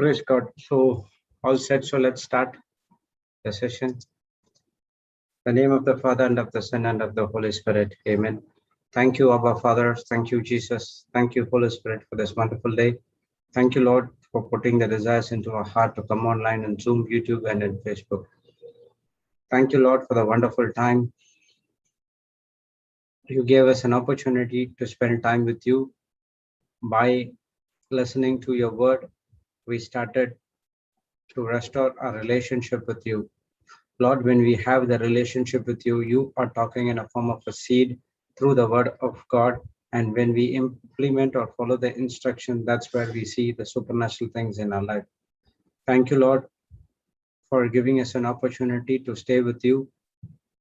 Praise God. So all set. So let's start the session. In the name of the Father and of the Son and of the Holy Spirit. Amen. Thank you, Abba Father. Thank you, Jesus. Thank you, Holy Spirit, for this wonderful day. Thank you, Lord, for putting the desires into our heart to come online in Zoom, YouTube, and in Facebook. Thank you, Lord, for the wonderful time. You gave us an opportunity to spend time with you. By listening to your word, we started to restore our relationship with you. Lord, when we have the relationship with you, you are talking in a form of a seed through the word of God. And when we implement or follow the instruction, that's where we see the supernatural things in our life. Thank you, Lord, for giving us an opportunity to stay with you,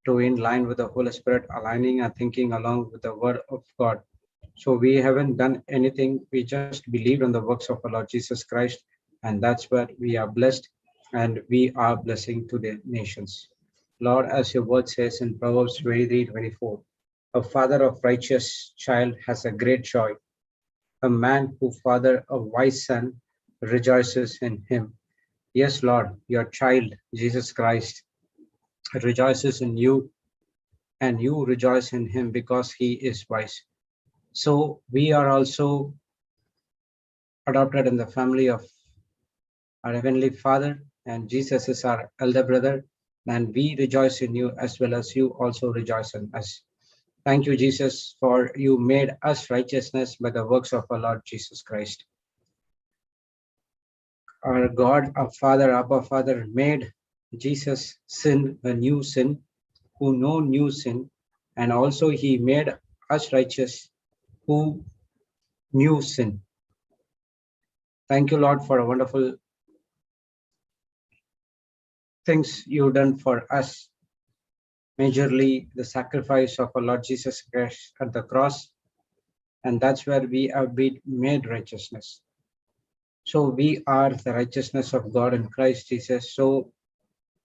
to in line with the Holy Spirit, aligning our thinking along with the word of God. So we haven't done anything. We just believed on the works of our Lord Jesus Christ. And that's where we are blessed and we are blessing to the nations. Lord, as your word says in Proverbs 23:24, a father of righteous child has a great joy. A man who father a wise son rejoices in him. Yes, Lord, your child, Jesus Christ, rejoices in you and you rejoice in him because he is wise. So we are also adopted in the family of our Heavenly Father, and Jesus is our elder brother, and we rejoice in you as well as you also rejoice in us. Thank you, Jesus, for you made us righteousness by the works of our Lord Jesus Christ. Our God, our Father, Abba Father, made Jesus sin a new sin, who know new sin, and also he made us righteous, who knew sin. Thank you, Lord, for a wonderful things you've done for us. Majorly the sacrifice of our Lord Jesus Christ at the cross, and that's where we have been made righteousness. So we are the righteousness of God in Christ Jesus. So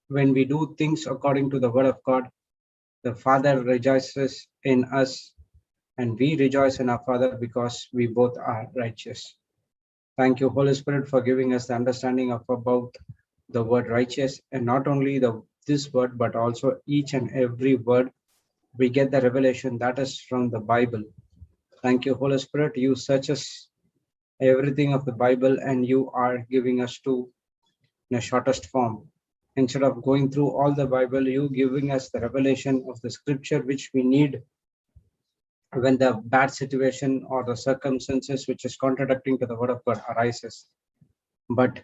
when we do things according to the word of God, the Father rejoices in us and we rejoice in our Father because we both are righteous. Thank you, Holy Spirit, for giving us the understanding of about the word righteous, and not only this word, but also each and every word. We get the revelation that is from the Bible. Thank you, Holy Spirit. You search us everything of the Bible and you are giving us to in a shortest form. Instead of going through all the Bible, you giving us the revelation of the scripture which we need when the bad situation or the circumstances which is contradicting to the word of God arises. But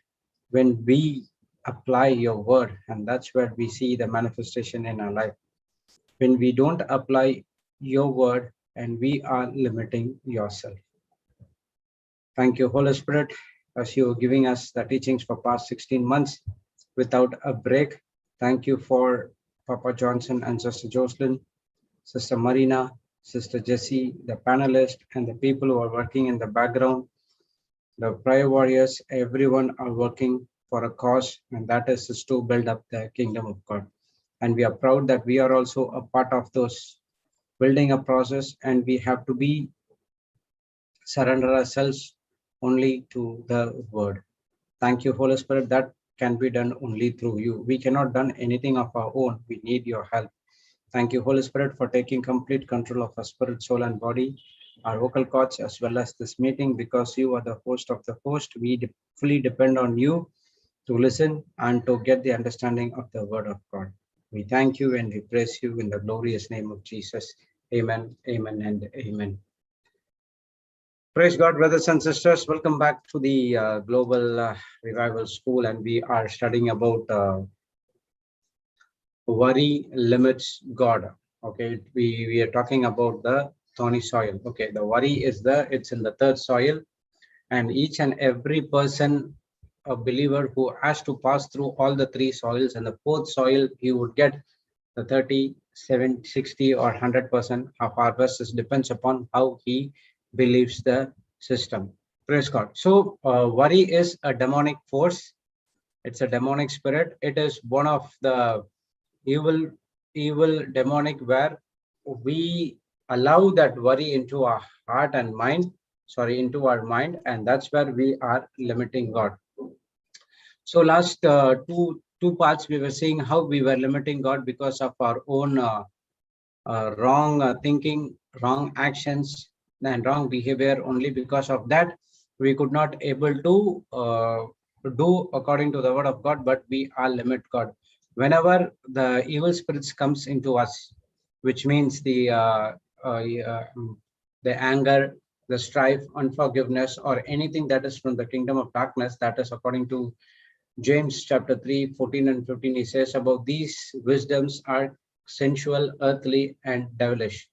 when we apply your word, and that's where we see the manifestation in our life. When we don't apply your word and we are limiting yourself. Thank you, Holy Spirit, as you are giving us the teachings for past 16 months without a break. Thank you for Papa Johnson and Sister Jocelyn, Sister Marina, Sister Jessie, the panelists, and the people who are working in the background. The prayer warriors, everyone are working for a cause, and that is to build up the kingdom of God. And we are proud that we are also a part of those building a process, and we have to be surrender ourselves only to the word. Thank you, Holy Spirit. That can be done only through you. We cannot done anything of our own. We need your help. Thank you, Holy Spirit, for taking complete control of our spirit, soul, and body. our vocal cords as well as this meeting, because you are the host of the host. We fully depend on you to listen and to get the understanding of the word of God. We thank you and we praise you in the glorious name of Jesus. Amen, amen, and amen. Praise God, brothers and sisters. Welcome back to the Global Revival School, and we are studying about worry limits God. Okay, we are talking about the thorny soil. Okay, the worry is it's in the third soil, and each and every person, a believer who has to pass through all the three soils, and the fourth soil he would get the 30, 70, 60 or 100% of harvest. It depends upon how he believes the system. Praise God. So worry is a demonic force. It's a demonic spirit. It is one of the evil demonic, where we allow that worry into our heart and mind, into our mind, and that's where we are limiting God. So last two parts we were seeing how we were limiting God because of our own wrong thinking, wrong actions, and wrong behavior. Only because of that we could not able to do according to the word of God, but we are limit God. Whenever the evil spirits comes into us, which means the anger, the strife, unforgiveness, or anything that is from the kingdom of darkness, that is according to James chapter 3, 14 and 15, he says about these wisdoms are sensual, earthly, and devilish.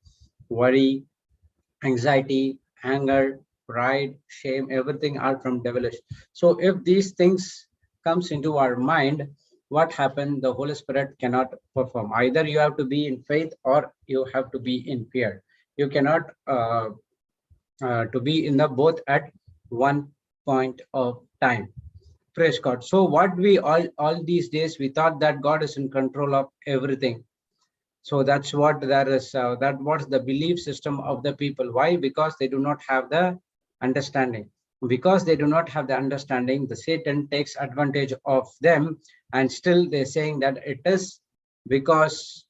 Worry, anxiety, anger, pride, shame, everything are from devilish. So if these things comes into our mind, what happened? The Holy Spirit cannot perform. Either you have to be in faith or you have to be in fear. You cannot to be in the both at one point of time. Praise God. So what we all these days we thought that God is in control of everything. So that's what there is. That what's the belief system of the people. Why? Because they do not have the understanding. Because they do not have the understanding, the Satan takes advantage of them, and still they're saying that it is because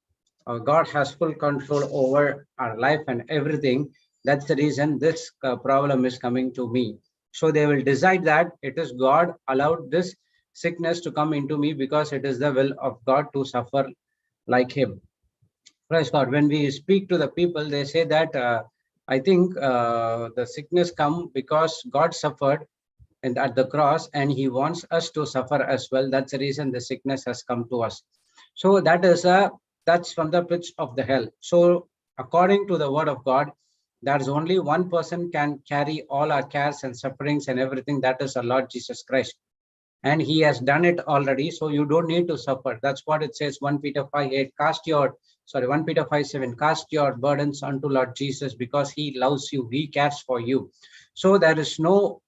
God has full control over our life and everything. That's the reason this problem is coming to me. So they will decide that it is God allowed this sickness to come into me because it is the will of God to suffer like him. Praise God. When we speak to the people, they say that I think the sickness come because God suffered and at the cross, and he wants us to suffer as well. That's the reason the sickness has come to us. So that's from the pits of the hell. So according to the word of God, there's only one person can carry all our cares and sufferings and everything. That is our Lord Jesus Christ, and he has done it already, so you don't need to suffer. That's what it says, 1 Peter 5:8. 1 Peter 5:7, cast your burdens unto Lord Jesus, because he loves you, he cares for you. So there is no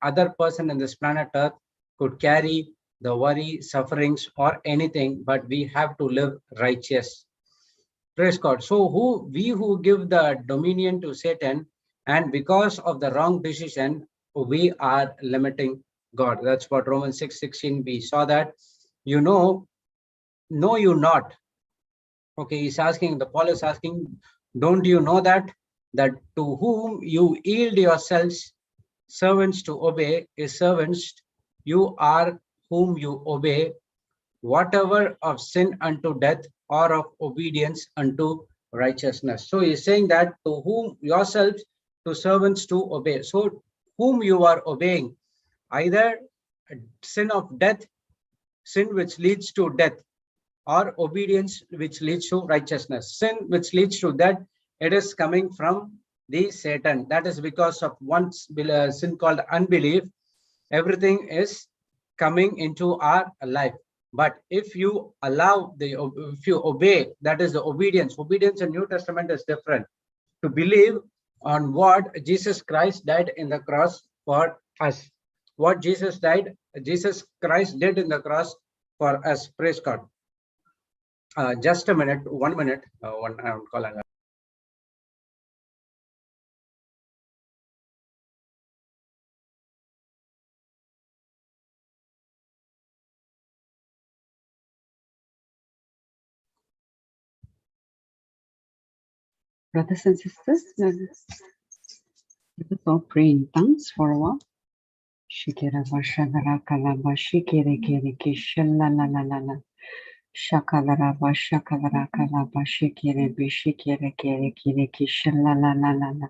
other person in this planet earth could carry the worry, sufferings, or anything, but we have to live righteous. Praise God. So who give the dominion to Satan, and because of the wrong decision, we are limiting God. That's what Romans 6:16 we saw that. You know you not. Okay, Paul is asking, don't you know that to whom you yield yourselves servants to obey is servants, you are whom you obey, whatever of sin unto death or of obedience unto righteousness. So he's saying that to whom yourselves to servants to obey. So whom you are obeying, either sin of death, sin which leads to death, or obedience which leads to righteousness. Sin which leads to that, it is coming from the Satan. That is because of one sin called unbelief. Everything is coming into our life. But if you obey, that is the obedience. Obedience in New Testament is different. To believe on what Jesus Christ died in the cross for us. What Jesus Christ did in the cross for us. Praise God. Just a minute, 1 minute. I will call. Brothers and sisters, So pray in tongues for a while. Shikira Bashadara Kalaba Shikiri Kiri Kishilla la la la la. Shakadara Bashakadara Kalaba Shikiri Bishikiri Kiri Kiri Kishilla la la la la.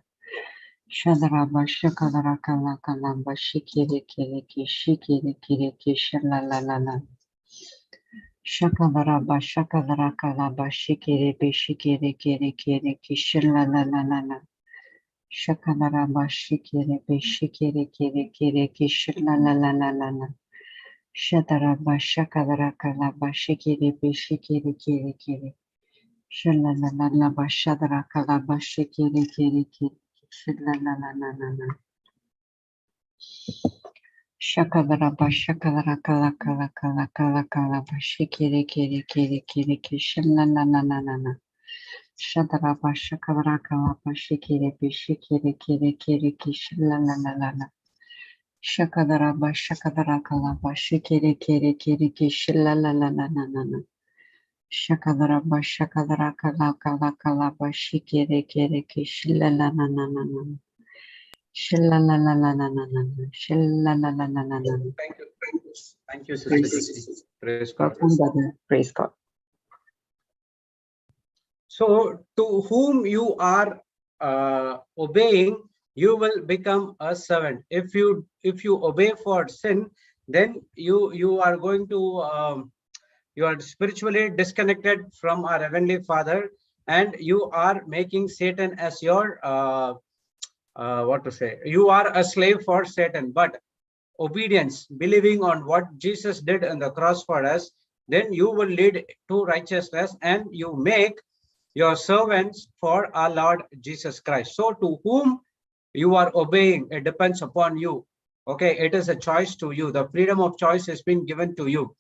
Shadara Bashakadara Kala Kalaba Shikiri Kiri Kishikiri Kiri Kishilla la la la. Shakadara Bashakadara Kalaba Shikiri Bishikiri Kiri Kiri Kishilla la la la la. Shakadara Bashikiri Bishikiri Kiri Kiri Kishilla la la la la la. Shadara Bashakadara Kalaba Shikiri Bishikiri Kiri Kiri. Shilla la la la Bashadara Kalaba Shikiri Kiri Kiri. Shilla la la la la la. Shakadara Bashakadara Kala Kala Kala Kala Kala Bashikiri Kiri Kiri Kiri Shilla la la la la la. Shadara Bashakadara Kala Bashikiri Bishikiri Kiri Kiri Shilla la la la la. Shakadara Bashakadara Kala Bashikiri Kiri Kiri Shilla la la la la la. Shakadara Bashakadara Kala Kala Kala Bashikiri Kiri Shilla la la la la la. Shilla la la la la la la. Shilla la la la la la. Thank you, Sister Jyoti. Praise God. Praise God. So, to whom you are obeying, you will become a servant. If you obey for sin, then you are going to you are spiritually disconnected from our Heavenly Father, and you are making Satan as your what to say? You are a slave for Satan. But obedience, believing on what Jesus did on the cross for us, then you will lead to righteousness, and you make your servants for our Lord Jesus Christ. So to whom you are obeying, it depends upon you. Okay, it is a choice to you. The freedom of choice has been given to you.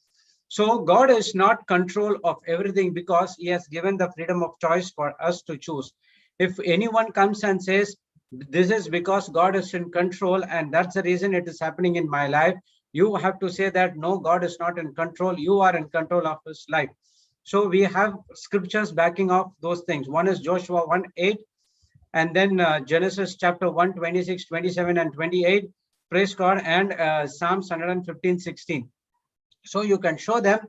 So God is not control of everything, because he has given the freedom of choice for us to choose. If anyone comes and says, this is because God is in control and that's the reason it is happening in my life, you have to say that no, God is not in control. You are in control of his life. So we have scriptures backing up those things. One is Joshua 1:8, and then Genesis chapter 1, 26, 27, and 28. Praise God. And Psalms 115:16. So you can show them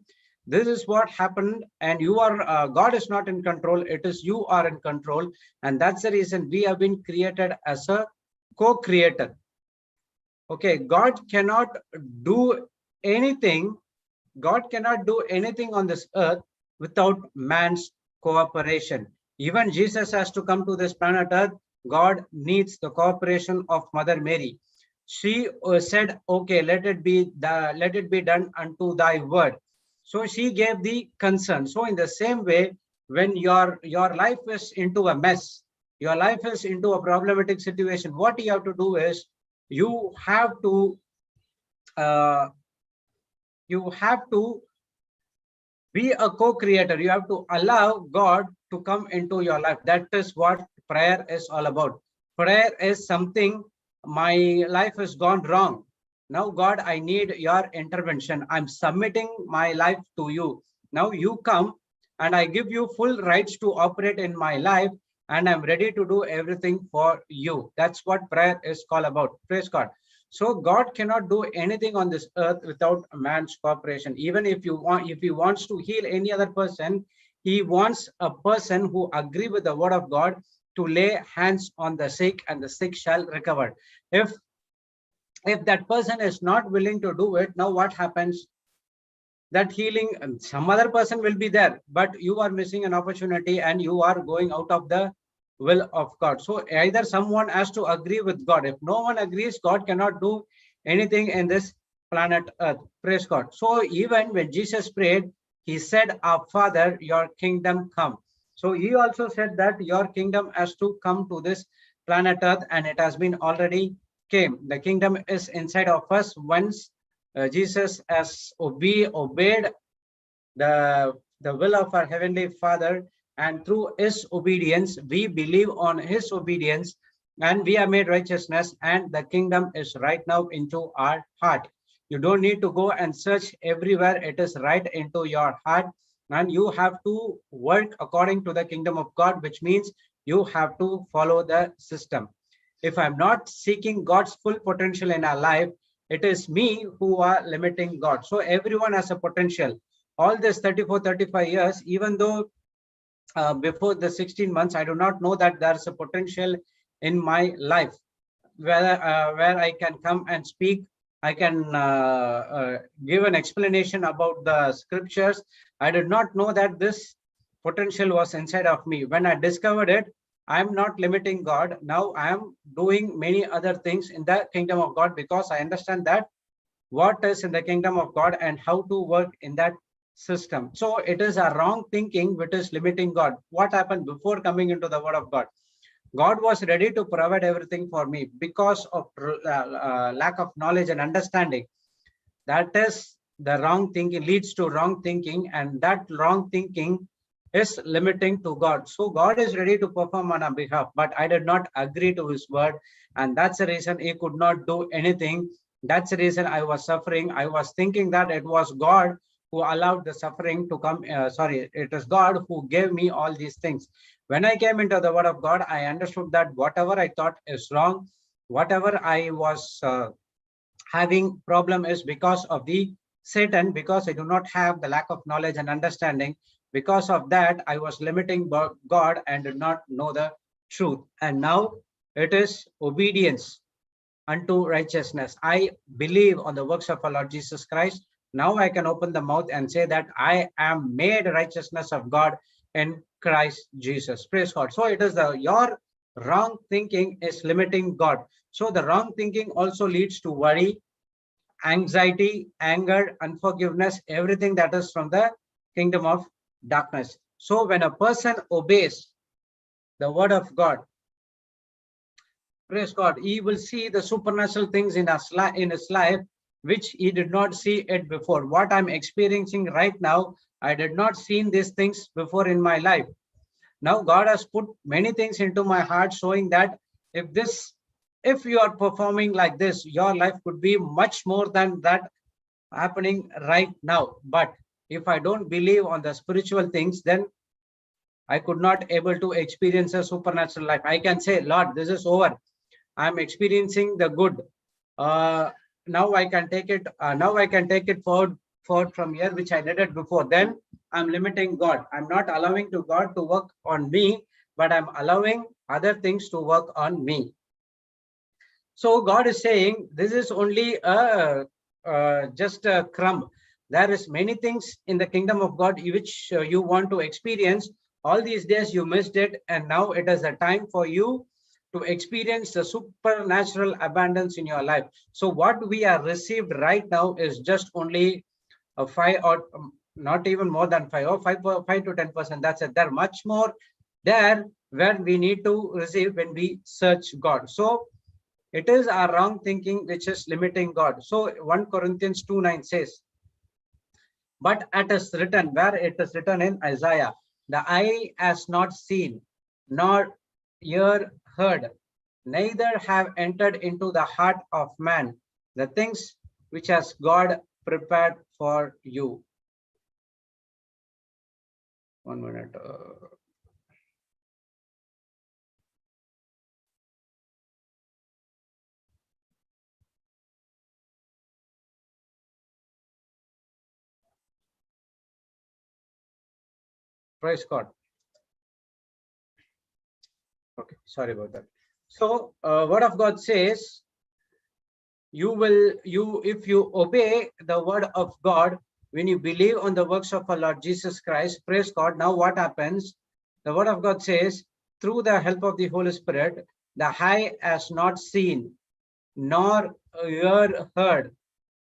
this is what happened, and you are God is not in control. It is you are in control, and that's the reason we have been created as a co-creator. Okay, God cannot do anything. God cannot do anything on this earth without man's cooperation. Even Jesus has to come to this planet earth. God needs the cooperation of Mother Mary. She said, okay, let it be done unto thy word. So she gave the consent. So in the same way, when your life is into a mess, your life is into a problematic situation, what you have to do is you have to be a co-creator. You have to allow God to come into your life. That is what prayer is all about. Prayer is something, my life has gone wrong. Now, God, I need your intervention. I'm submitting my life to you. Now you come and I give you full rights to operate in my life, and I'm ready to do everything for you. That's what prayer is called about. Praise God. So God cannot do anything on this earth without man's cooperation. Even if he wants to heal any other person, he wants a person who agree with the word of God to lay hands on the sick, and the sick shall recover. If that person is not willing to do it, now what happens? That healing, some other person will be there, but you are missing an opportunity and you are going out of the will of God. So either someone has to agree with God. If no one agrees, God cannot do anything in this planet earth. Praise God. So even when Jesus prayed, he said, our Father, your kingdom come. So he also said that your kingdom has to come to this planet earth, and it has been already came. The kingdom is inside of us. Once Jesus has obeyed the will of our Heavenly Father, and through his obedience, we believe on his obedience, and we are made righteousness, and the kingdom is right now into our heart. You don't need to go and search everywhere. It is right into your heart, and you have to work according to the kingdom of God, which means you have to follow the system. If I'm not seeking God's full potential in our life, it is me who are limiting God. So everyone has a potential. All this 34, 35 years, even though before the 16 months, I do not know that there's a potential in my life where I can come and speak. I can give an explanation about the scriptures. I did not know that this potential was inside of me. When I discovered it, I'm not limiting God. Now I am doing many other things in the kingdom of God because I understand that what is in the kingdom of God and how to work in that system. So it is a wrong thinking which is limiting God. What happened before coming into the word of God? God was ready to provide everything for me because of lack of knowledge and understanding. That is the wrong thinking, leads to wrong thinking, and that wrong thinking is limiting to God. So God is ready to perform on our behalf, but I did not agree to his word, and that's the reason he could not do anything. That's the reason I was suffering. I was thinking that it was God who allowed the suffering to come. Sorry, it is God who gave me all these things. When I came into the word of God, I understood that whatever I thought is wrong, whatever I was having problem is because of the Satan, because I do not have the lack of knowledge and understanding. Because of that, I was limiting God and did not know the truth. And now it is obedience unto righteousness. I believe on the works of our Lord Jesus Christ. Now I can open the mouth and say that I am made righteousness of God in Christ Jesus. Praise God. So it is your wrong thinking is limiting God. So the wrong thinking also leads to worry, anxiety, anger, unforgiveness, everything that is from the kingdom of darkness. So when a person obeys the word of God, praise God, he will see the supernatural things in his life, which he did not see it before. What I'm experiencing right now, I did not see these things before in my life. Now God has put many things into my heart, showing that if you are performing like this, your life could be much more than that happening right now. But if I don't believe on the spiritual things, then I could not able to experience a supernatural life. I can say, Lord, this is over. I'm experiencing the good. Now I can take it. Now I can take it forward from here, which I did it before. Then I'm limiting God. I'm not allowing to God to work on me, but I'm allowing other things to work on me. So God is saying this is only just a crumb. There is many things in the kingdom of God which you want to experience. All these days you missed it, and now it is a time for you to experience the supernatural abundance in your life. So what we are received right now is just only a 5 or not even more than 5 or 5 to 10%. That's it. There are much more there where we need to receive when we search God. So it is our wrong thinking which is limiting God. So 1 Corinthians 2:9 says, but it is written, where it is written in Isaiah, the eye has not seen, nor ear heard, neither have entered into the heart of man the things which has God prepared for you. 1 minute. Praise God. Okay, sorry about that. So word of God says, if you obey the word of God, when you believe on the works of our Lord Jesus Christ, praise God. Now what happens? The word of God says, through the help of the Holy Spirit, the eye has not seen, nor ear heard,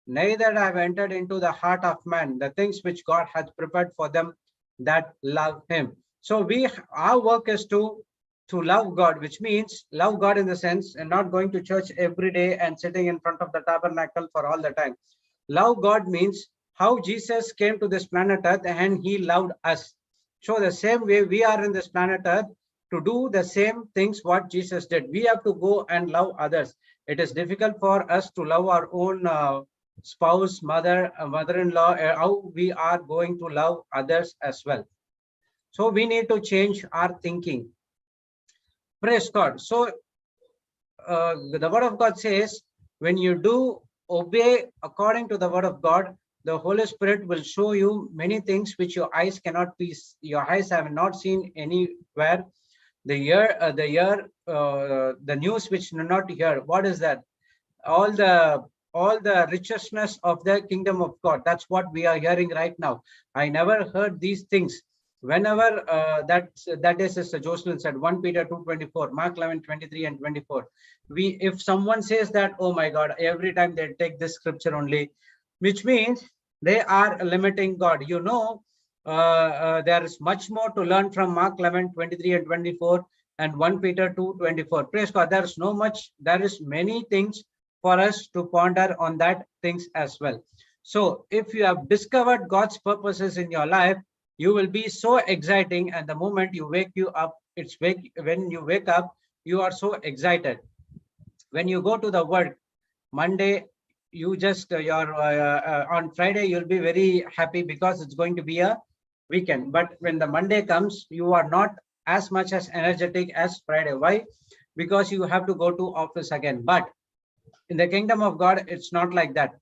neither have entered into the heart of man the things which God hath prepared for them that love him. So our work is to love God, which means love God in the sense and not going to church every day and sitting in front of the tabernacle for all the time. Love God means how Jesus came to this planet Earth and he loved us. So the same way we are in this planet Earth to do the same things what Jesus did. We have to go and love others. It is difficult for us to love our own spouse, mother-in-law, how we are going to love others as well. So we need to change our thinking. Praise God. So the word of God says, when you do obey according to the word of God, the Holy Spirit will show you many things which your eyes cannot be, your eyes have not seen anywhere. The news which do not hear. What is that? All the richness of the kingdom of God. That's what we are hearing right now. I never heard these things. Whenever that is, as Jocelyn said, 1 Peter 2:24, Mark 11:23 and 24. If someone says that, oh my God, every time they take this scripture only, which means they are limiting God. You know, there is much more to learn from Mark 11:23 and 24 and 1 Peter 2:24. Praise God. There is no much. There is many things for us to ponder on that things as well. So if you have discovered God's purposes in your life, you will be so exciting, and the moment you when you wake up, you are so excited. When you go to the work Monday, you just on Friday you'll be very happy because it's going to be a weekend. But when the Monday comes, you are not as much as energetic as Friday. Why? Because you have to go to office again. But in the kingdom of God, it's not like that.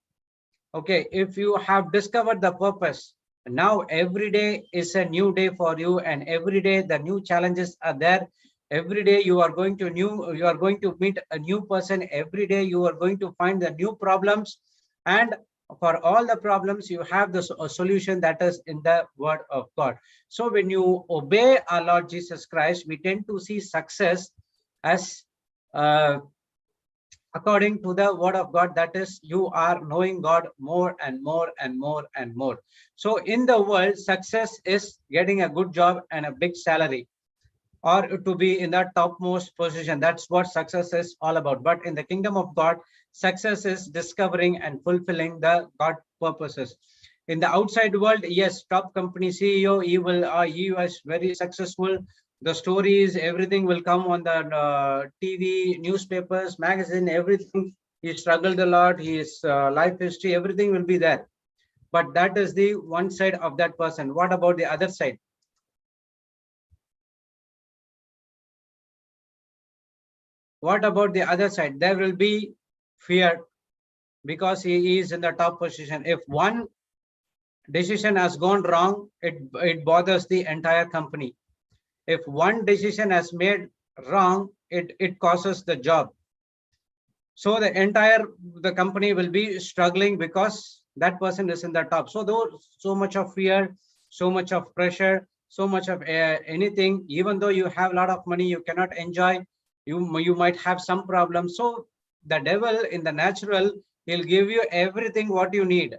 Okay, if you have discovered the purpose, now every day is a new day for you, and every day the new challenges are there. Every day you are going to meet a new person. Every day you are going to find the new problems, and for all the problems you have the solution that is in the word of God. So when you obey our Lord Jesus Christ, we tend to see success as according to the word of God, that is, you are knowing God more and more and more and more. So in the world, success is getting a good job and a big salary, or to be in the topmost position. That's what success is all about. But in the kingdom of God, success is discovering and fulfilling the God purposes. In the outside world, yes, top company CEO, he was very successful. The stories, everything will come on the TV, newspapers, magazine, everything. He struggled a lot, his life history, everything will be there. But that is the one side of that person. What about the other side? What about the other side? There will be fear because he is in the top position. If one decision has gone wrong, it bothers the entire company. If one decision has made wrong, it causes the job. So the company will be struggling because that person is in the top. So so much of fear, so much of pressure, so much of anything. Even though you have a lot of money, you cannot enjoy. You might have some problems. So the devil in the natural, he'll give you everything what you need.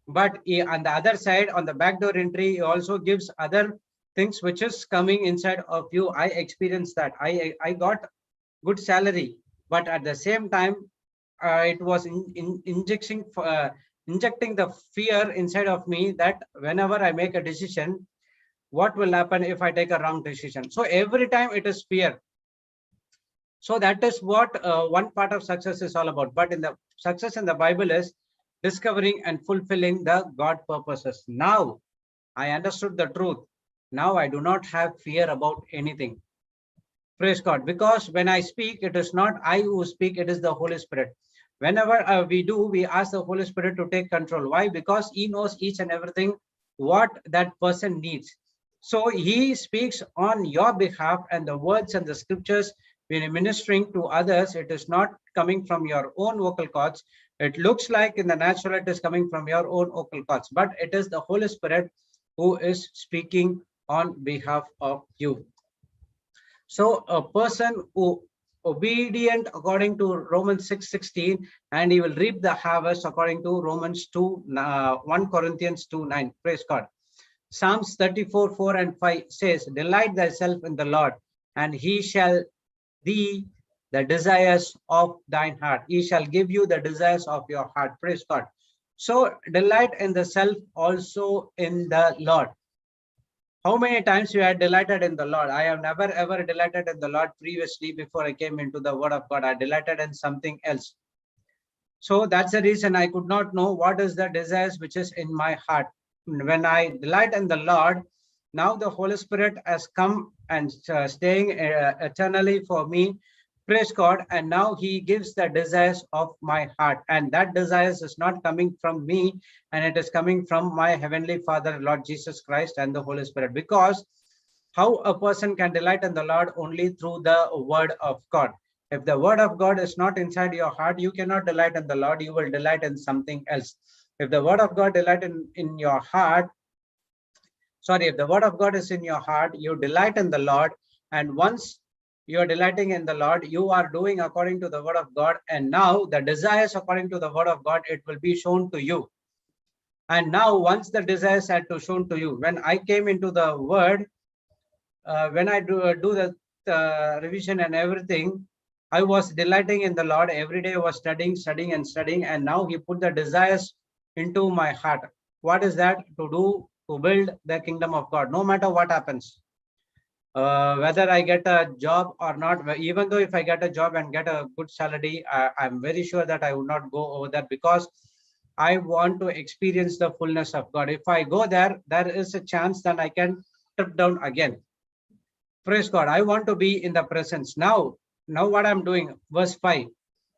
But on the other side, on the backdoor entry, he also gives other things which is coming inside of you. I experienced that. I got good salary, but at the same time, it was injecting the fear inside of me that whenever I make a decision, what will happen if I take a wrong decision? So every time it is fear. So that is what one part of success is all about. But in the success in the Bible is discovering and fulfilling the God purposes. Now I understood the truth. Now I do not have fear about anything. Praise God. Because when I speak, it is not I who speak, it is the Holy Spirit. Whenever we ask the Holy Spirit to take control. Why? Because he knows each and everything what that person needs. So he speaks on your behalf, and the words and the scriptures when you're ministering to others, it is not coming from your own vocal cords. It looks like in the natural it is coming from your own vocal cords, but it is the Holy Spirit who is speaking on behalf of you. So a person who obedient according to Romans 6:16, and he will reap the harvest according to Romans 1 Corinthians 2:9. Praise God. Psalms 34:4 and 5 says, delight thyself in the Lord, and he shall thee the desires of thine heart. He shall give you the desires of your heart. Praise God. So delight in the self, also in the Lord. How many times you had delighted in the Lord? I have never ever delighted in the Lord previously. Before I came into the word of God, I delighted in something else. So that's the reason I could not know what is the desires which is in my heart. When I delight in the Lord, now the Holy Spirit has come and staying eternally for me. Praise God. And now he gives the desires of my heart. And that desires is not coming from me, and it is coming from my Heavenly Father, Lord Jesus Christ, and the Holy Spirit. Because how a person can delight in the Lord? Only through the word of God. If the word of God is not inside your heart, you cannot delight in the Lord. You will delight in something else. If the word of God delight in your heart, if the word of God is in your heart, you delight in the Lord. And once you are delighting in the Lord, you are doing according to the word of God. And now the desires according to the word of God, it will be shown to you. And now once the desires are shown to you, when I came into the word, when I do the revision and everything, I was delighting in the Lord. Every day I was studying, and now he put the desires into my heart. What is that? To build the kingdom of God, no matter what happens. Whether I get a job or not, even though if I get a job and get a good salary, I'm very sure that I would not go over that, because I want to experience the fullness of God. If I go there, there is a chance that I can trip down again. Praise God. I want to be in the presence. Now what I'm doing, verse 5,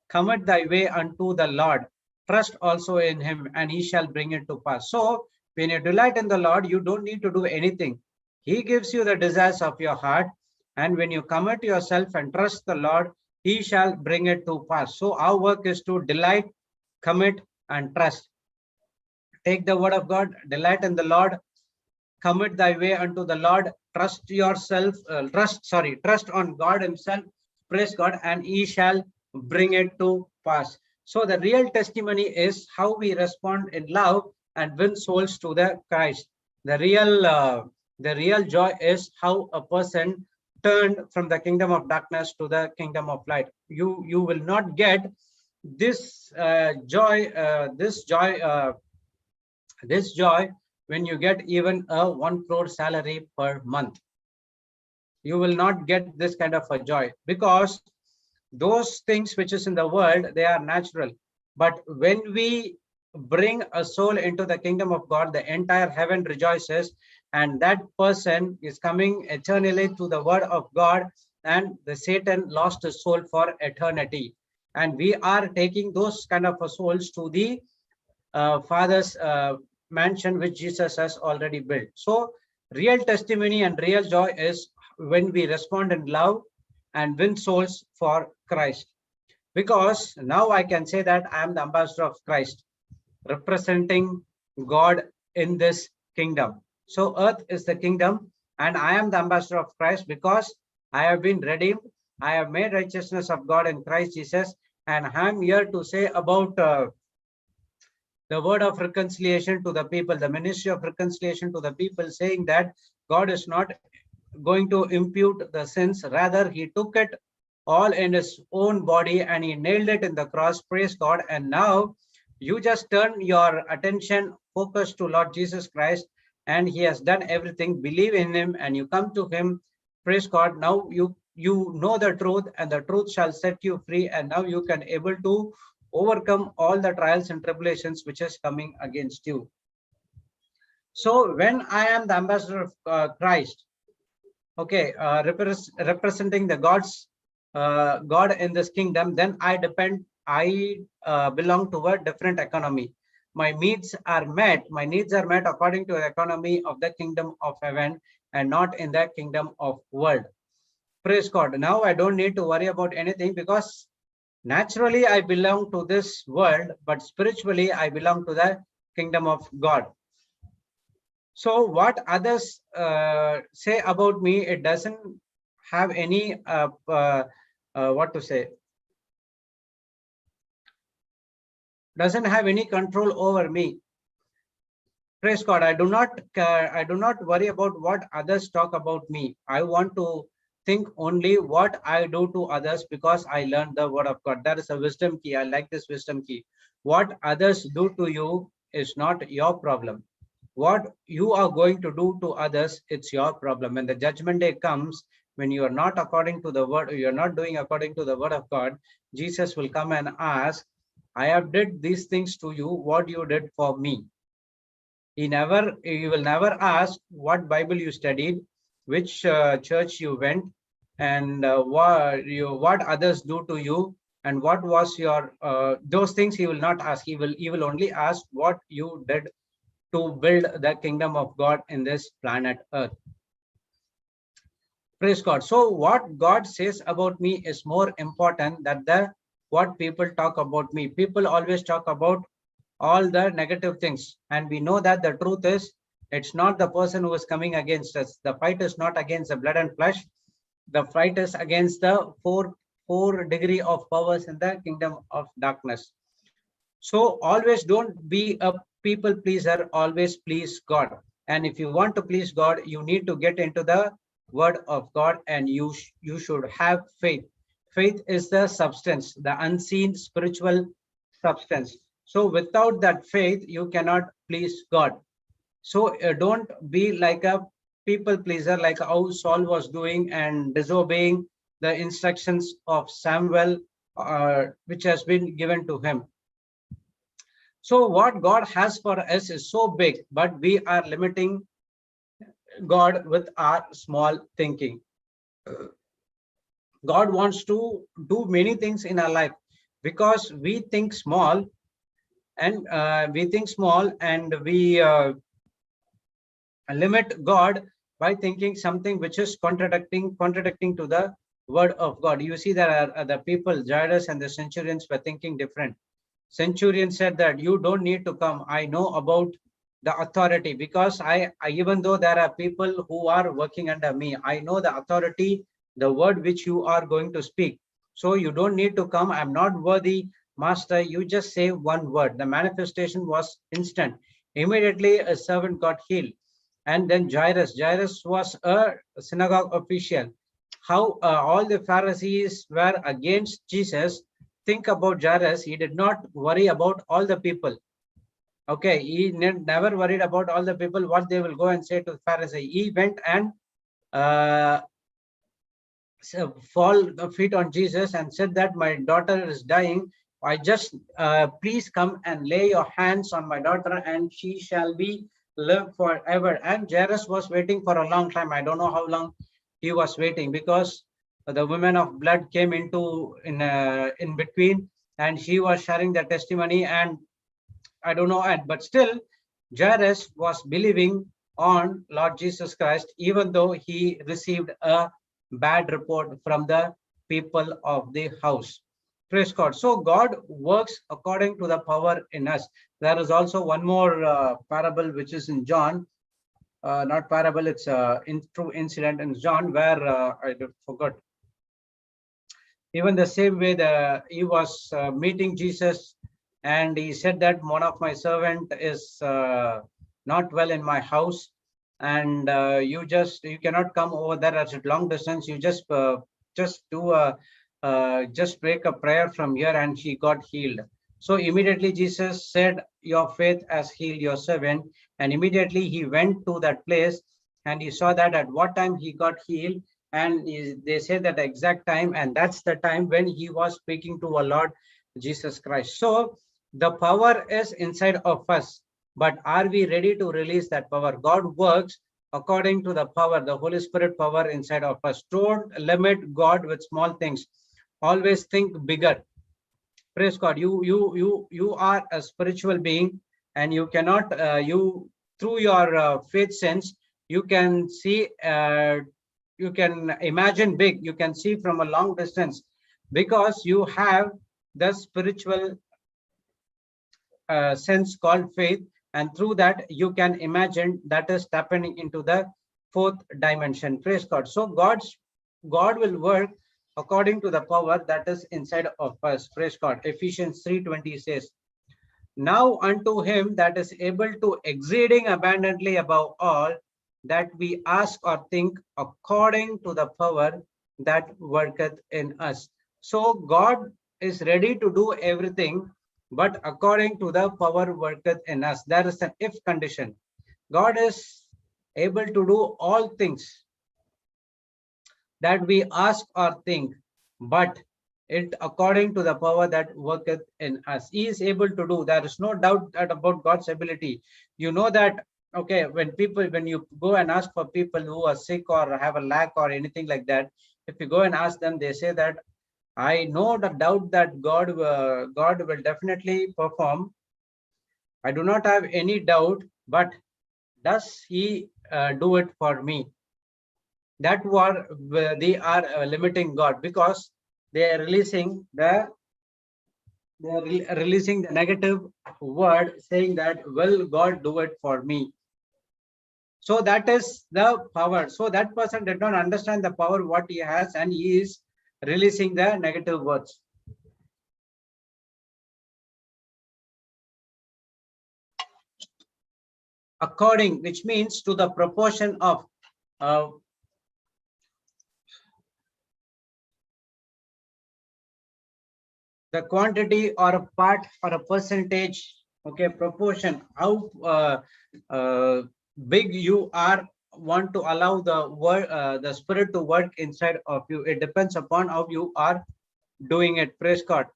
commit thy way unto the Lord, trust also in him, and he shall bring it to pass. So when you delight in the Lord, you don't need to do anything. He gives you the desires of your heart, and when you commit yourself and trust the Lord, he shall bring it to pass. So our work is to delight, commit, and trust. Take the word of God, delight in the Lord, commit thy way unto the Lord, trust yourself, trust on God himself, praise God, and he shall bring it to pass. So the real testimony is how we respond in love and win souls to the Christ. The real joy is how a person turned from the kingdom of darkness to the kingdom of light. You will not get this joy when you get even a 1 crore salary per month. You will not get this kind of a joy, because those things which is in the world, they are natural. But when we bring a soul into the kingdom of God, the entire heaven rejoices, and that person is coming eternally to the word of God, and the Satan lost his soul for eternity. And we are taking those kind of souls to the Father's mansion, which Jesus has already built. So real testimony and real joy is when we respond in love and win souls for Christ. Because now I can say that I am the ambassador of Christ, representing God in this kingdom. So earth is the kingdom, and I am the ambassador of Christ because I have been redeemed. I have made righteousness of God in Christ Jesus, and I am here to say about the word of reconciliation to the people, the ministry of reconciliation to the people, saying that God is not going to impute the sins. Rather, he took it all in his own body and he nailed it in the cross. Praise God. And now you just turn your attention, focus to Lord Jesus Christ, and he has done everything. Believe in him and you come to him. Praise God. Now you know the truth, and the truth shall set you free, and now you can able to overcome all the trials and tribulations which is coming against you. So when I am the ambassador of Christ, okay, representing the God in this kingdom, then I belong to a different economy. My needs are met according to the economy of the kingdom of heaven, and not in the kingdom of world. Praise God. Now I don't need to worry about anything, because naturally I belong to this world, but spiritually I belong to the kingdom of God. So what others say about me, it doesn't have any doesn't have any control over me. Praise God. I do not worry about what others talk about me. I want to think only what I do to others, because I learned the word of God. That is a wisdom key. I like this wisdom key. What others do to you is not your problem. What you are going to do to others, it's your problem. When the judgment day comes, when you are not according to the word, you are not doing according to the word of God, Jesus will come and ask, I have did these things to you, what you did for me. He will never ask what Bible you studied, which church you went, and what others do to you, and what was your those things he will not ask. He will only ask what you did to build the kingdom of God in this planet Earth. Praise God. So what God says about me is more important than the what people talk about me. People always talk about all the negative things, and we know that the truth is it's not the person who is coming against us. The fight is not against the blood and flesh. The fight is against the four degree of powers in the kingdom of darkness. So always don't be a people pleaser, always please God. And if you want to please God, you need to get into the word of God, and you should have faith. Faith is the substance, the unseen spiritual substance. So without that faith, you cannot please God. So don't be like a people pleaser, like how Saul was doing and disobeying the instructions of Samuel, which has been given to him. So what God has for us is so big, but we are limiting God with our small thinking. God wants to do many things in our life, because we think small, and we limit God by thinking something which is contradicting to the word of God. You see, there are the people, Jairus and the centurions, were thinking different. Centurion said that you don't need to come. I know about the authority, because I even though there are people who are working under me, I know the authority, the word which you are going to speak. So you don't need to come. I'm not worthy, master. You just say one word. The manifestation was instant. Immediately a servant got healed. And then Jairus was a synagogue official. How all the Pharisees were against Jesus. Think about Jairus. He did not worry about all the people. Okay, he never worried about all the people, what they will go and say to the Pharisee. He went and fall the feet on Jesus and said that my daughter is dying. I just please come and lay your hands on my daughter, and she shall be live forever. And Jairus was waiting for a long time. I don't know how long he was waiting, because the woman of blood came in between, and she was sharing the testimony, and I don't know, but still Jairus was believing on Lord Jesus Christ, even though he received a bad report from the people of the house. Praise God. So God works according to the power in us. There is also one more parable which is in John. Not parable, it's a true incident in John, where I forgot. Even the same way, he was meeting Jesus, and he said that one of my servant is not well in my house, and you cannot come over there at a long distance. You just break a prayer from here, and she got healed. So immediately Jesus said, your faith has healed your servant. And immediately he went to that place, and he saw that at what time he got healed. And they say that exact time, and that's the time when he was speaking to our Lord Jesus Christ. So the power is inside of us, but are we ready to release that power? God works according to the power, the Holy Spirit power inside of us. Don't limit God with small things. Always think bigger. Praise God. You are a spiritual being, and you cannot through your faith sense, you can see, you can imagine big, you can see from a long distance, because you have the spiritual sense called faith, and through that you can imagine that is happening into the fourth dimension. Praise God. So God will work according to the power that is inside of us. Praise God. Ephesians 3:20 says, now unto him that is able to exceeding abundantly above all that we ask or think, according to the power that worketh in us. So God is ready to do everything, but according to the power worketh in us. There is an if condition. God is able to do all things that we ask or think, but it according to the power that worketh in us. He is able to do. There is no doubt about God's ability. You know that, okay, when you go and ask for people who are sick or have a lack or anything like that, if you go and ask them, they say that I know the doubt that God will definitely perform. I do not have any doubt, but does he do it for me? That war, they are limiting God, because they are releasing the negative word, saying that, will God do it for me? So that is the power. So that person did not understand the power what he has, and he is releasing the negative words. According, which means to the proportion of the quantity or a part or a percentage, okay, proportion, how big you are, want to allow the word, the spirit to work inside of you. It depends upon how you are doing it. Praise God.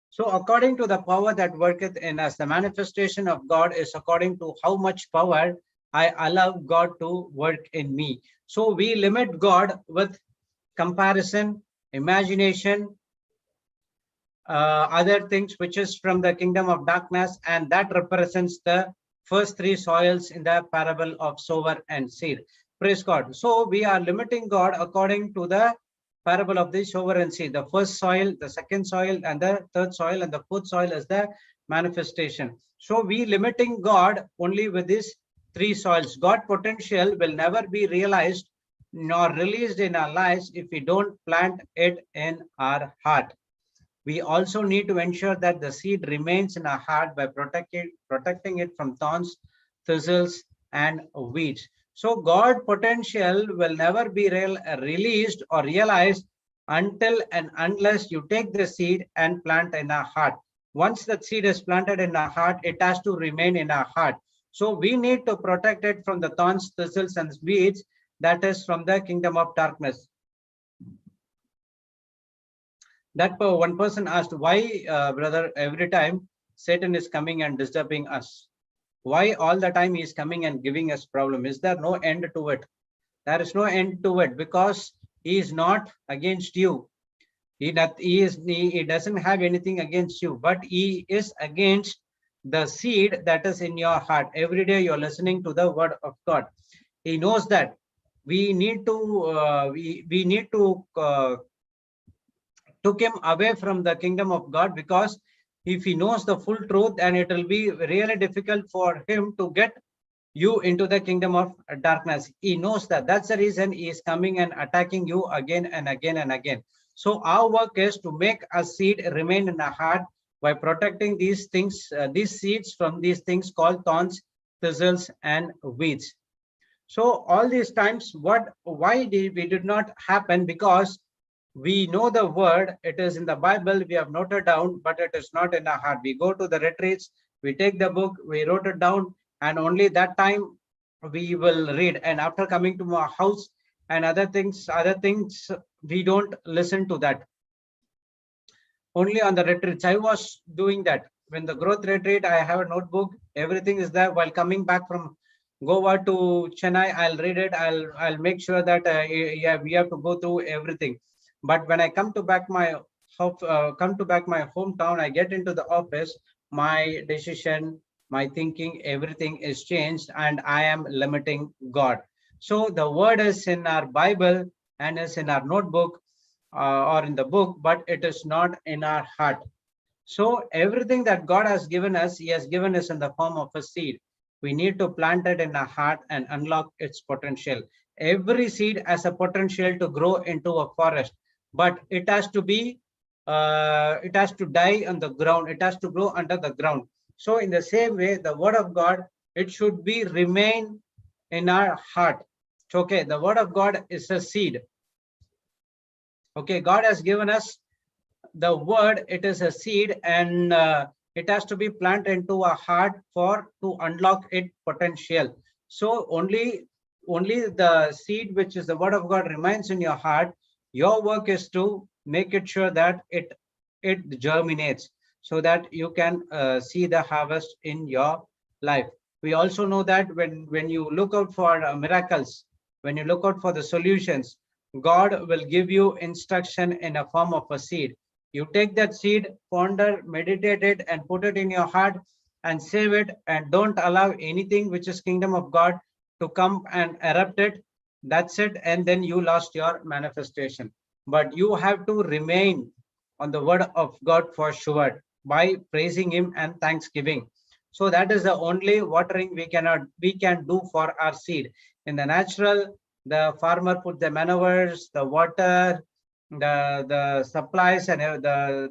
So according to the power that worketh in us, the manifestation of God is according to how much power I allow God to work in me. So we limit God with comparison, imagination, other things which is from the kingdom of darkness, and that represents the first three soils in the parable of sower and seed. Praise God. So we are limiting God according to the parable of the sower and seed. The first soil, the second soil, and the third soil, and the fourth soil is the manifestation. So we limiting God only with these three soils. God potential will never be realized nor released in our lives if we don't plant it in our heart. We also need to ensure that the seed remains in our heart by protecting it from thorns, thistles, and weeds. So God potential will never be released or realized until and unless you take the seed and plant in our heart. Once that seed is planted in our heart, it has to remain in our heart. So we need to protect it from the thorns, thistles, and weeds, that is from the kingdom of darkness. That one person asked, why, brother, every time Satan is coming and disturbing us? Why all the time he is coming and giving us problem? Is there no end to it? There is no end to it, because he is not against you. He doesn't have anything against you, but he is against the seed that is in your heart. Every day you're listening to the word of God. He knows that we need to took him away from the kingdom of God, because if he knows the full truth, and it will be really difficult for him to get you into the kingdom of darkness. He knows that. That's the reason he is coming and attacking you again and again and again. So our work is to make a seed remain in our heart by protecting these things, these seeds from these things called thorns, thistles, and weeds. So all these times, why we did not happen? Because we know the word, it is in the Bible, we have noted down, but it is not in our heart. We go to the retreats, we take the book, we wrote it down, and only that time we will read. And after coming to our house and other things, we don't listen to that. Only on the retreats, I was doing that. When the growth retreat, I have a notebook, everything is there. While coming back from Goa to Chennai, I'll read it. I'll make sure that yeah, we have to go through everything. But when I come to back my hometown, I get into the office, my decision, my thinking, everything is changed, and I am limiting God. So the word is in our Bible and is in our notebook or in the book, but it is not in our heart. So everything that God has given us, he has given us in the form of a seed. We need to plant it in our heart and unlock its potential. Every seed has a potential to grow into a forest, but it has to be, it has to die on the ground. It has to grow under the ground. So in the same way, the word of God, it should be remain in our heart. Okay, the word of God is a seed. Okay, God has given us the word, it is a seed, and it has to be planted into a heart to unlock its potential. So only the seed, which is the word of God, remains in your heart. Your work is to make it sure that it germinates, so that you can see the harvest in your life. We also know that when you look out for miracles, when you look out for the solutions, God will give you instruction in a form of a seed. You take that seed, ponder, meditate it, and put it in your heart and save it, and don't allow anything which is kingdom of God to come and erupt it. That's it. And then you lost your manifestation. But you have to remain on the word of God for sure by praising him and thanksgiving. So that is the only watering we can do for our seed. In the natural, the farmer put the manures, the water, the supplies, and the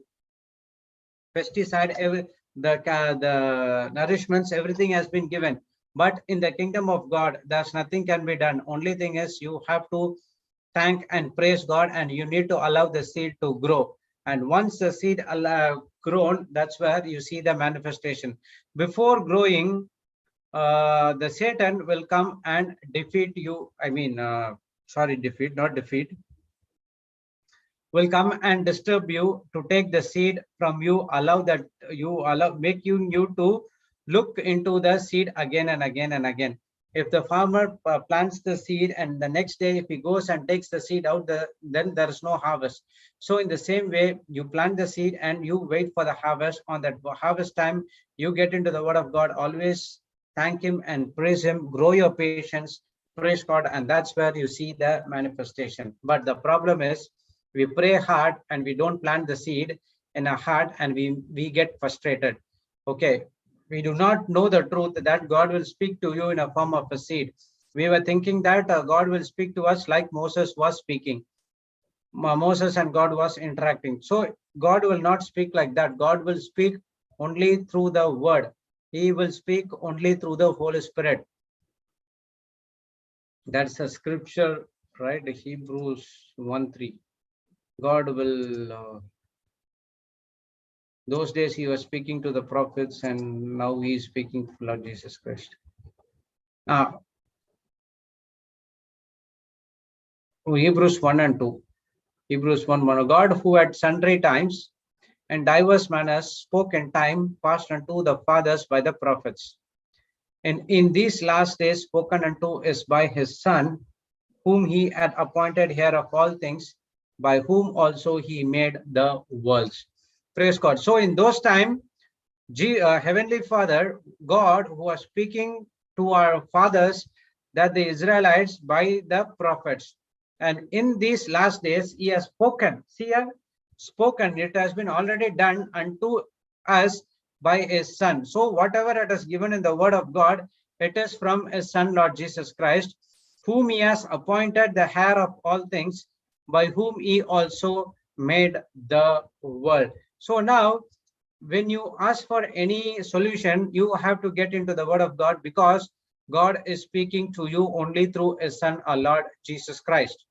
pesticide, the nourishments, everything has been given. But in the kingdom of God, there's nothing can be done. Only thing is you have to thank and praise God, and you need to allow the seed to grow. And once the seed grown, that's where you see the manifestation. Before growing, the Satan will come and defeat you. I mean, sorry, defeat, not defeat. Will come and disturb you to take the seed from you, make you to look into the seed again and again and again. If the farmer plants the seed and the next day if he goes and takes the seed out, then there is no harvest. So in the same way, you plant the seed and you wait for the harvest. On that harvest time, you get into the word of God. Always thank him and praise him, grow your patience, praise God, and that's where you see the manifestation. But the problem is, we pray hard and we don't plant the seed in our heart, and we get frustrated. Okay, we do not know the truth that God will speak to you in a form of a seed. We were thinking that God will speak to us like Moses was speaking. Moses and God was interacting. So God will not speak like that. God will speak only through the word. He will speak only through the Holy Spirit. That's a scripture, right? Hebrews 1:3. God will, those days he was speaking to the prophets, and now he is speaking to Lord Jesus Christ. Hebrews 1 and 2. Hebrews 1:1. God, who at sundry times and diverse manners spoke in time past unto the fathers by the prophets, and in these last days spoken unto is by his Son, whom he had appointed heir of all things, by whom also he made the worlds. Praise God. So in those times, Heavenly Father, God, who was speaking to our fathers, that the Israelites by the prophets. And in these last days, he has spoken. See, spoken. It has been already done unto us by his Son. So whatever it is given in the word of God, it is from his Son, Lord Jesus Christ, whom he has appointed the heir of all things, by whom he also made the world. So now, when you ask for any solution, you have to get into the word of God, because God is speaking to you only through his Son, our Lord Jesus Christ.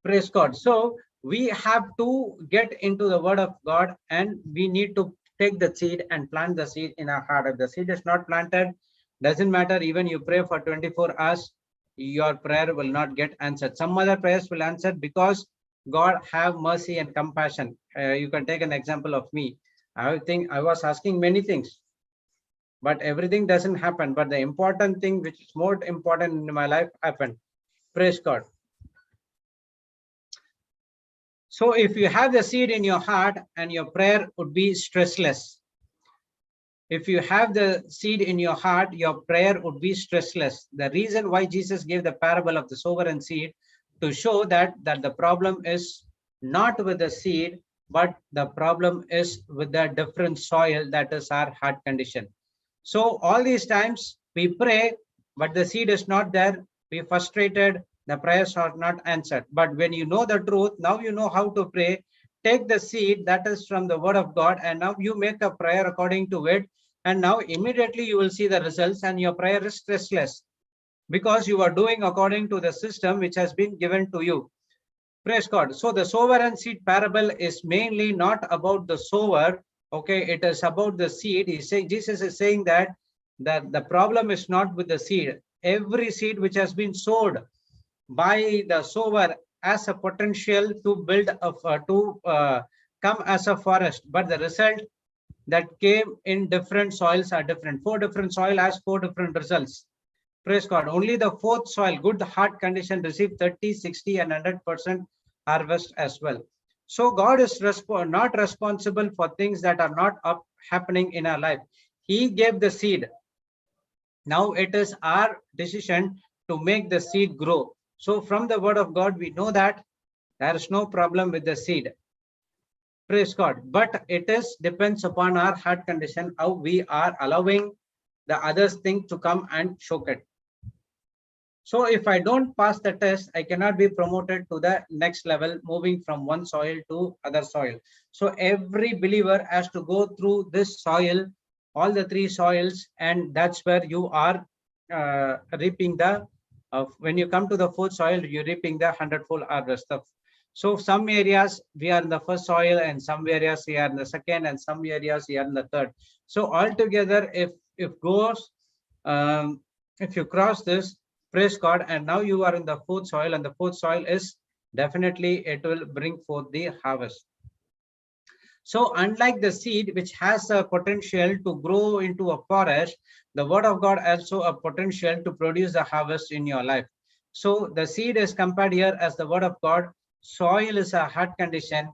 Praise God. So we have to get into the word of God, and we need to take the seed and plant the seed in our heart. If the seed is not planted, doesn't matter, even you pray for 24 hours, your prayer will not get answered. Some other prayers will answer, because God have mercy and compassion. You can take an example of me. I think I was asking many things, but everything doesn't happen. But the important thing, which is more important in my life, happened. Praise God. So if you have the seed in your heart, and your prayer would be stressless. If you have the seed in your heart, your prayer would be stressless. The reason why Jesus gave the parable of the sower and seed, to show that the problem is not with the seed, but the problem is with the different soil, that is our heart condition. So all these times we pray, but the seed is not there. We frustrated, the prayers are not answered. But when you know the truth, now you know how to pray. Take the seed that is from the word of God, and now you make a prayer according to it. And now immediately you will see the results, and your prayer is stressless, because you are doing according to the system which has been given to you. Praise God. So the sower and seed parable is mainly not about the sower. Okay, it is about the seed. He's saying, Jesus is saying that the problem is not with the seed. Every seed which has been sowed by the sower has a potential to build come as a forest, but the result that came in different soils are different. 4 different soil has 4 different results. Praise God. Only the fourth soil, good heart condition, receive 30, 60, and 100% harvest as well. So God is not responsible for things that are not happening in our life. He gave the seed. Now it is our decision to make the seed grow. So from the word of God, we know that there is no problem with the seed. Praise God. But it is depends upon our heart condition, how we are allowing the others thing to come and choke it. So if I don't pass the test, I cannot be promoted to the next level, moving from one soil to other soil. So every believer has to go through this soil, all the three soils, and that's where you are reaping the, when you come to the fourth soil, you're reaping the 100-fold harvest. So some areas we are in the first soil, and some areas we are in the second, and some areas we are in the third. So altogether, if you cross this, praise God, and now you are in the fourth soil, and the fourth soil is definitely, it will bring forth the harvest. So unlike the seed, which has a potential to grow into a forest, the word of God also a potential to produce a harvest in your life. So the seed is compared here as the word of God. Soil is a heart condition.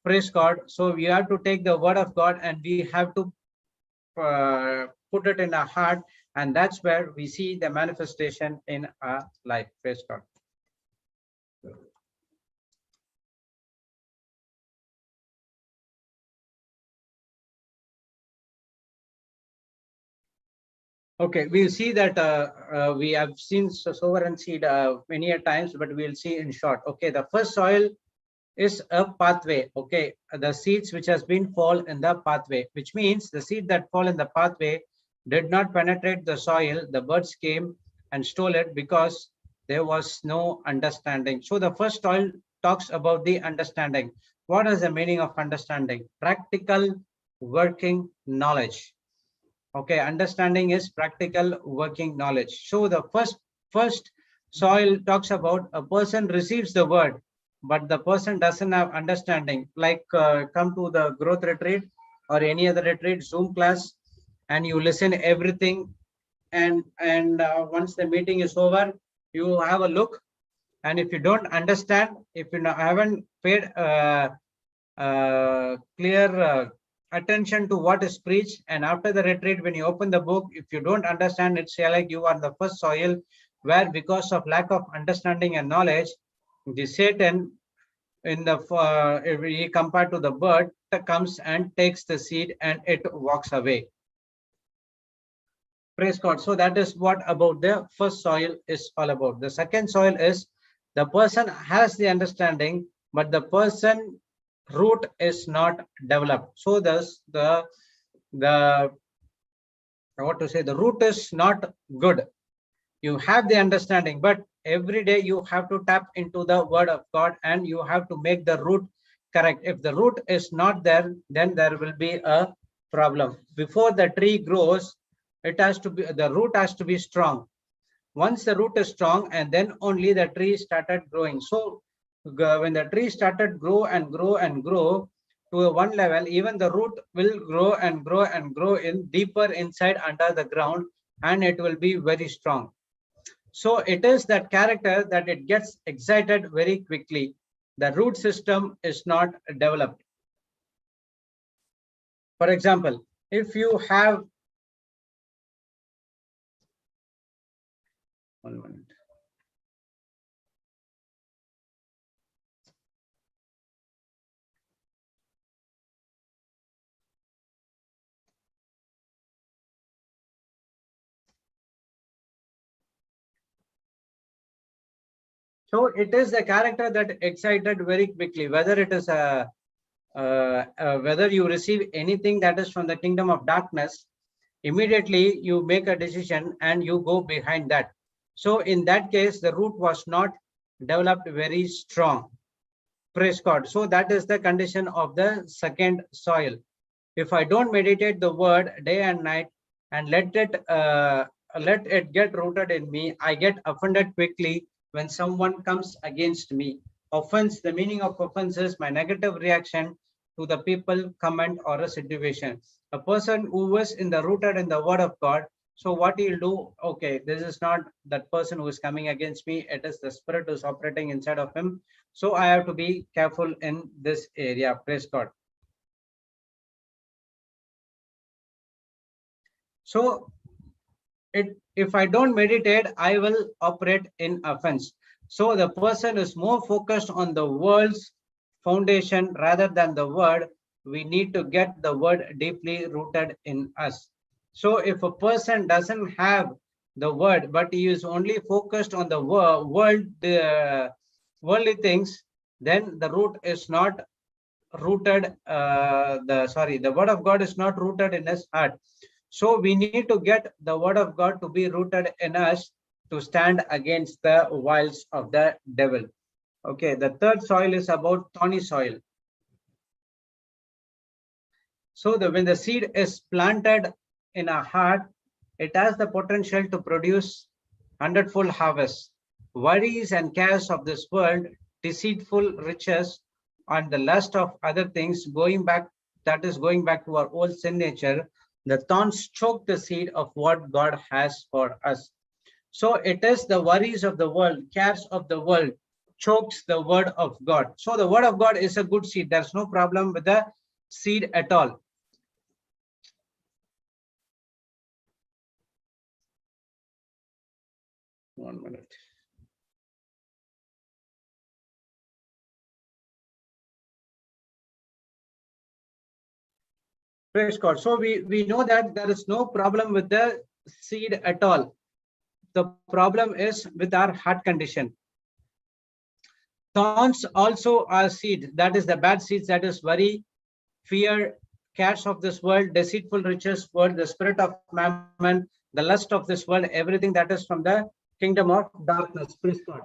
Praise God. So we have to take the word of God and we have to put it in our heart, and that's where we see the manifestation in our life. Praise God. Okay, we'll see that we have seen sower and seed many a times, but we'll see in short. Okay, the first soil is a pathway. Okay, the seeds which has been fall in the pathway, which means the seed that fall in the pathway did not penetrate the soil. The birds came and stole it because there was no understanding. So the first soil talks about the understanding. What is the meaning of understanding? Practical working knowledge. Okay, understanding is practical working knowledge. So the first soil talks about a person receives the word, but the person doesn't have understanding. Like come to the growth retreat or any other retreat, Zoom class, and you listen everything, and once the meeting is over, you have a look, and if you don't understand, if you haven't paid clear attention to what is preached, and after the retreat, when you open the book, if you don't understand, it's like you are the first soil where, because of lack of understanding and knowledge, the Satan in the if we compare to the bird, comes and takes the seed and it walks away. Praise God. So that is what about the first soil is all about. The second soil is the person has the understanding, but the person root is not developed. So thus the what to say, the root is not good. You have the understanding, but every day you have to tap into the word of God and you have to make the root correct. If the root is not there, then there will be a problem. Before the tree grows, it has to be, the root has to be strong. Once the root is strong, and then only the tree started growing. So when the tree started grow and grow and grow to one level, even the root will grow and grow and grow in deeper inside under the ground, and it will be very strong. So it is that character that it gets excited very quickly. The root system is not developed. For example, if you have 1 minute. So it is the character that excited very quickly, whether it is whether you receive anything that is from the kingdom of darkness, immediately you make a decision and you go behind that. So in that case, the root was not developed very strong. Praise God. So that is the condition of the second soil. If I don't meditate the word day and night and let it get rooted in me, I get offended quickly when someone comes against me. Offense, the meaning of offense is my negative reaction to the people, comment, or a situation. A person who is in the rooted in the word of God, So what he'll do, okay, this is not that person who is coming against me, it is the spirit who is operating inside of him. So I have to be careful in this area. Praise God. So if I don't meditate, I will operate in offense. So the person is more focused on the world's foundation rather than the word. We need to get the word deeply rooted in us. So if a person doesn't have the word, but he is only focused on the world, the worldly things, then the root is not rooted. The word of God is not rooted in his heart. So we need to get the word of God to be rooted in us to stand against the wiles of the devil. Okay, the third soil is about thorny soil. So when the seed is planted in a heart, it has the potential to produce hundredfold harvest. Worries and cares of this world, deceitful riches, and the lust of other things, going back to our old sin nature, the thorns choke the seed of what God has for us. So it is the worries of the world, cares of the world, chokes the word of God. So the word of God is a good seed. There's no problem with the seed at all. One minute. Praise God. So we know that there is no problem with the seed at all. The problem is with our heart condition. Thorns also are seed. That is the bad seeds. That is worry, fear, cares of this world, deceitful riches, world, the spirit of mammon, the lust of this world, everything that is from the kingdom of darkness. Praise God.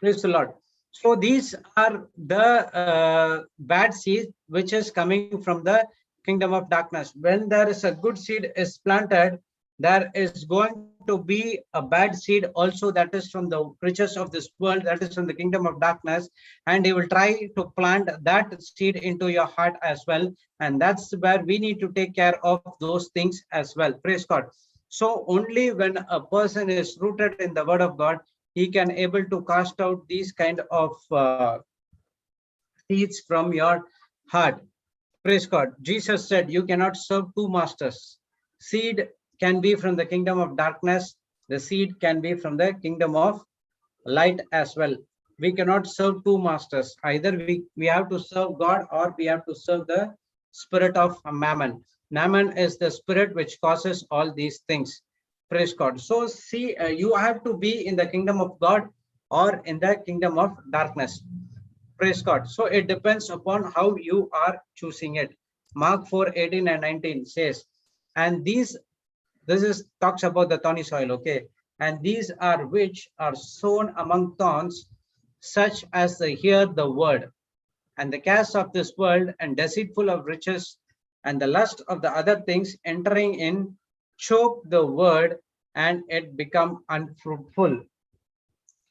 Praise the Lord. So these are the bad seed which is coming from the kingdom of darkness. When there is a good seed is planted, there is going to be a bad seed also that is from the riches of this world, that is from the kingdom of darkness, and he will try to plant that seed into your heart as well. And that's where we need to take care of those things as well. Praise God. So only when a person is rooted in the word of God, he can able to cast out these kind of seeds from your heart. Praise God. Jesus said, you cannot serve two masters. Seed can be from the kingdom of darkness. The seed can be from the kingdom of light as well. We cannot serve two masters. Either we have to serve God or we have to serve the spirit of mammon. Mammon is the spirit which causes all these things. Praise God. So see, you have to be in the kingdom of God or in the kingdom of darkness. Praise God. So it depends upon how you are choosing it. Mark 4:18 and 19 says, and this is talks about the thorny soil, okay? And these are which are sown among thorns, such as they hear the word, and the cares of this world, and deceitful of riches, and the lust of the other things entering in, choke the word, and it become unfruitful.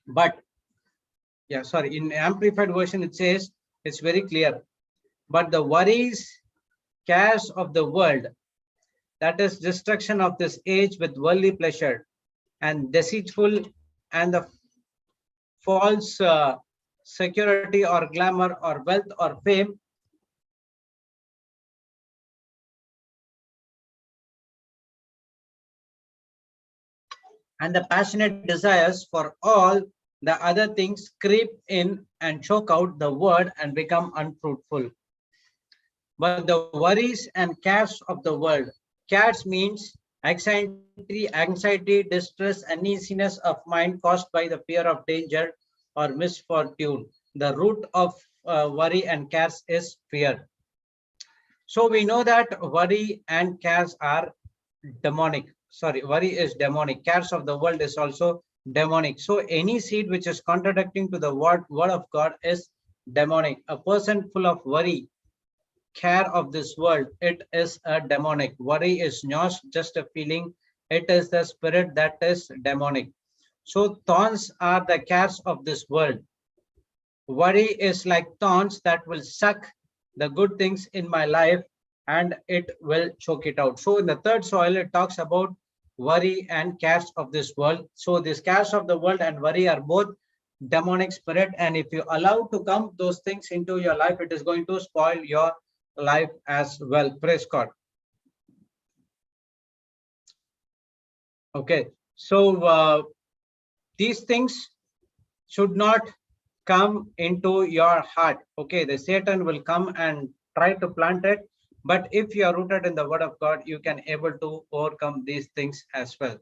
But in amplified version it says, it's very clear, but the worries, cares of the world, that is destruction of this age with worldly pleasure, and deceitful, and the false security or glamour or wealth or fame, and the passionate desires for all the other things creep in and choke out the word and become unfruitful. But the worries and cares of the world, cares means anxiety, distress, uneasiness of mind caused by the fear of danger or misfortune. The root of worry and cares is fear. So we know that worry and cares are demonic. Worry is demonic. Cares of the world is also demonic. So any seed which is contradicting to the word of God is demonic. A person full of worry care of this world, it is a demonic. Worry is not just a feeling, it is the spirit that is demonic. So thorns are the cares of this world. Worry is like thorns that will suck the good things in my life and it will choke it out. So in the third soil, it talks about worry and cares of this world. So these cares of the world and worry are both demonic spirit, and if you allow to come those things into your life, it is going to spoil your life as well. Praise God. Okay, so these things should not come into your heart. Okay, the Satan will come and try to plant it, but if you are rooted in the word of God, you can able to overcome these things as well.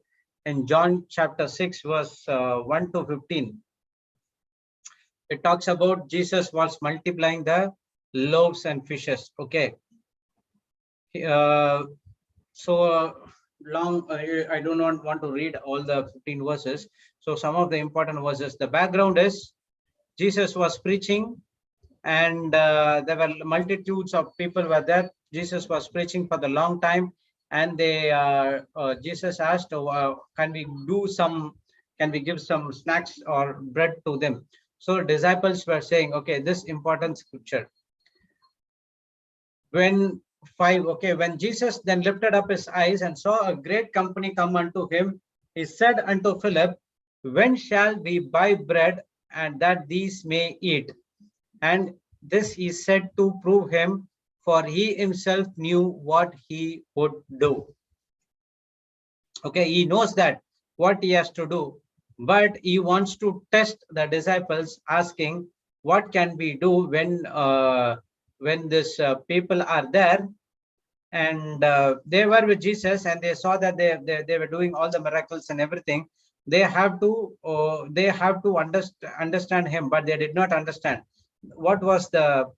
In John chapter 6 verse 1 to 15, it talks about Jesus was multiplying the loaves and fishes. Okay, so long, I do not want to read all the 15 verses. So some of the important verses, the background is Jesus was preaching, and there were multitudes of people were there. Jesus was preaching for the long time, and they Jesus asked, can we give some snacks or bread to them? So disciples were saying, okay, this important scripture. When Jesus then lifted up his eyes and saw a great company come unto him, he said unto Philip, when shall we buy bread and that these may eat? And this he said to prove him, for he himself knew what he would do. Okay, he knows that what he has to do, but he wants to test the disciples, asking, what can we do when this people are there? And they were with Jesus, and they saw that they were doing all the miracles and everything. They have to understand him, but they did not understand. What was the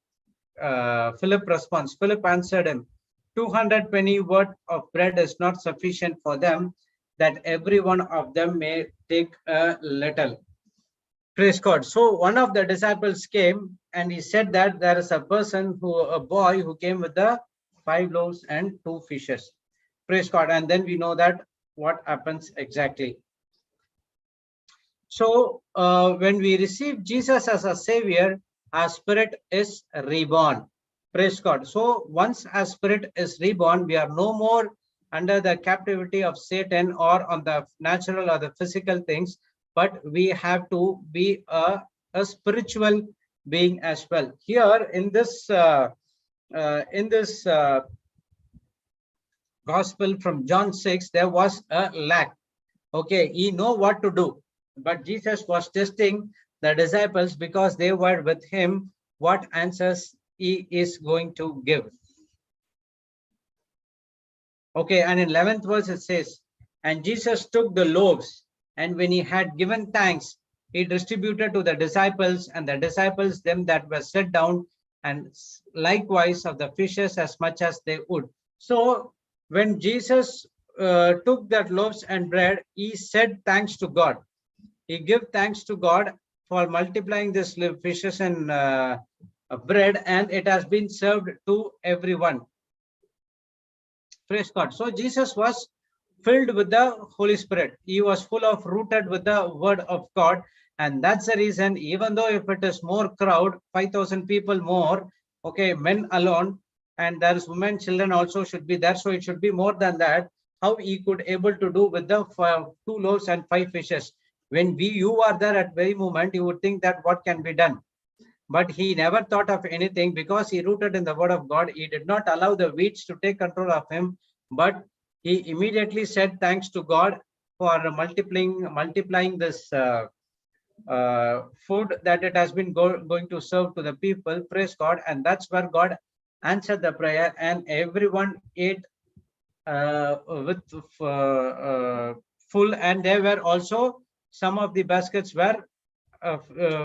Philip response? Philip answered him, 200 penny worth of bread is not sufficient for them, that every one of them may take a little. Praise God. So one of the disciples came and he said that there is a boy who came with the 5 loaves and 2 fishes. Praise God. And then we know that what happens exactly. So when we receive Jesus as a savior, our spirit is reborn. Praise God. So once our spirit is reborn, we are no more under the captivity of Satan or on the natural or the physical things, but we have to be a spiritual being as well. Here in this gospel from John 6, there was a lack. Okay, he know what to do, but Jesus was testing the disciples because they were with him, what answers he is going to give. Okay, and in 11th verse it says, and Jesus took the loaves, and when he had given thanks, he distributed to the disciples, and the disciples them that were set down, and likewise of the fishes as much as they would. So when Jesus took that loaves and bread, he said thanks to God. He gave thanks to God for multiplying this fishes and bread, and it has been served to everyone. Praise God. So Jesus was filled with the Holy Spirit. He was rooted with the word of God. And that's the reason, even though if it is more crowd, 5,000 people more, okay, men alone, and there is women, children also should be there. So it should be more than that. How he could able to do with the 2 loaves and 5 fishes. When you are there at very moment, you would think that what can be done. But he never thought of anything because he rooted in the word of God. He did not allow the weeds to take control of him, but he immediately said thanks to God for multiplying this food that it has been going to serve to the people. Praise God. And that's where God answered the prayer, and everyone ate with full, and there were also some of the baskets were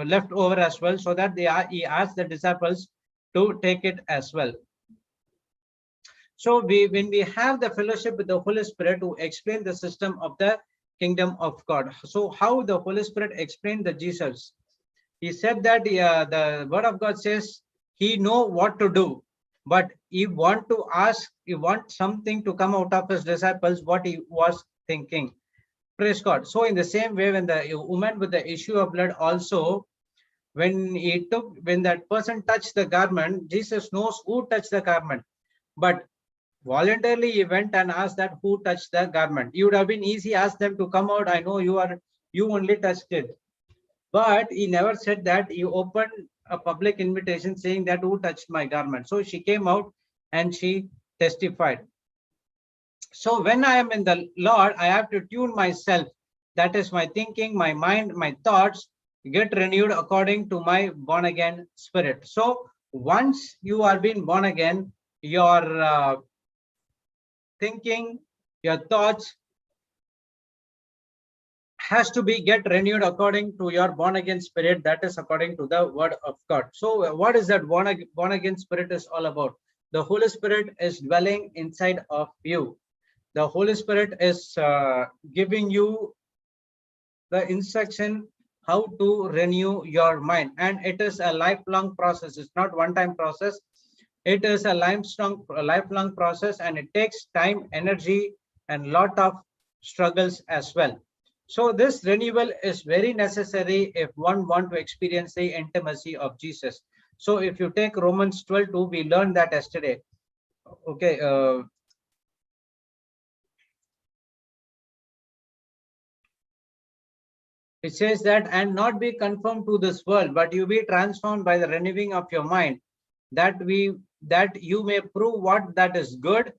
left over as well, so that he asked the disciples to take it as well. So when we have the fellowship with the Holy Spirit to explain the system of the kingdom of God. So how the Holy Spirit explained the Jesus? He said that the word of God says he know what to do, but he want to ask, he want something to come out of his disciples, what he was thinking. Praise God. So in the same way, when the woman with the issue of blood also, when that person touched the garment, Jesus knows who touched the garment, but voluntarily he went and asked that who touched the garment. It would have been easy, ask them to come out, I know you only touched it. But he never said that. He opened a public invitation saying that who touched my garment. So she came out and she testified. So when I am in the Lord, I have to tune myself. That is my thinking, my mind, my thoughts get renewed according to my born again spirit. So once you are being born again, your thinking, your thoughts has to be get renewed according to your born again spirit, that is according to the word of God. So what is that born again spirit is all about? The Holy Spirit is dwelling inside of you. The Holy Spirit is giving you the instruction how to renew your mind, and it is a lifelong process. It's not one-time process. It is a lifelong process, and it takes time, energy, and lot of struggles as well. So this renewal is very necessary if one want to experience the intimacy of Jesus. So if you take Romans 12:2, we learned that yesterday. Okay. It says that, and not be conformed to this world, but you be transformed by the renewing of your mind, that you may prove what that is good,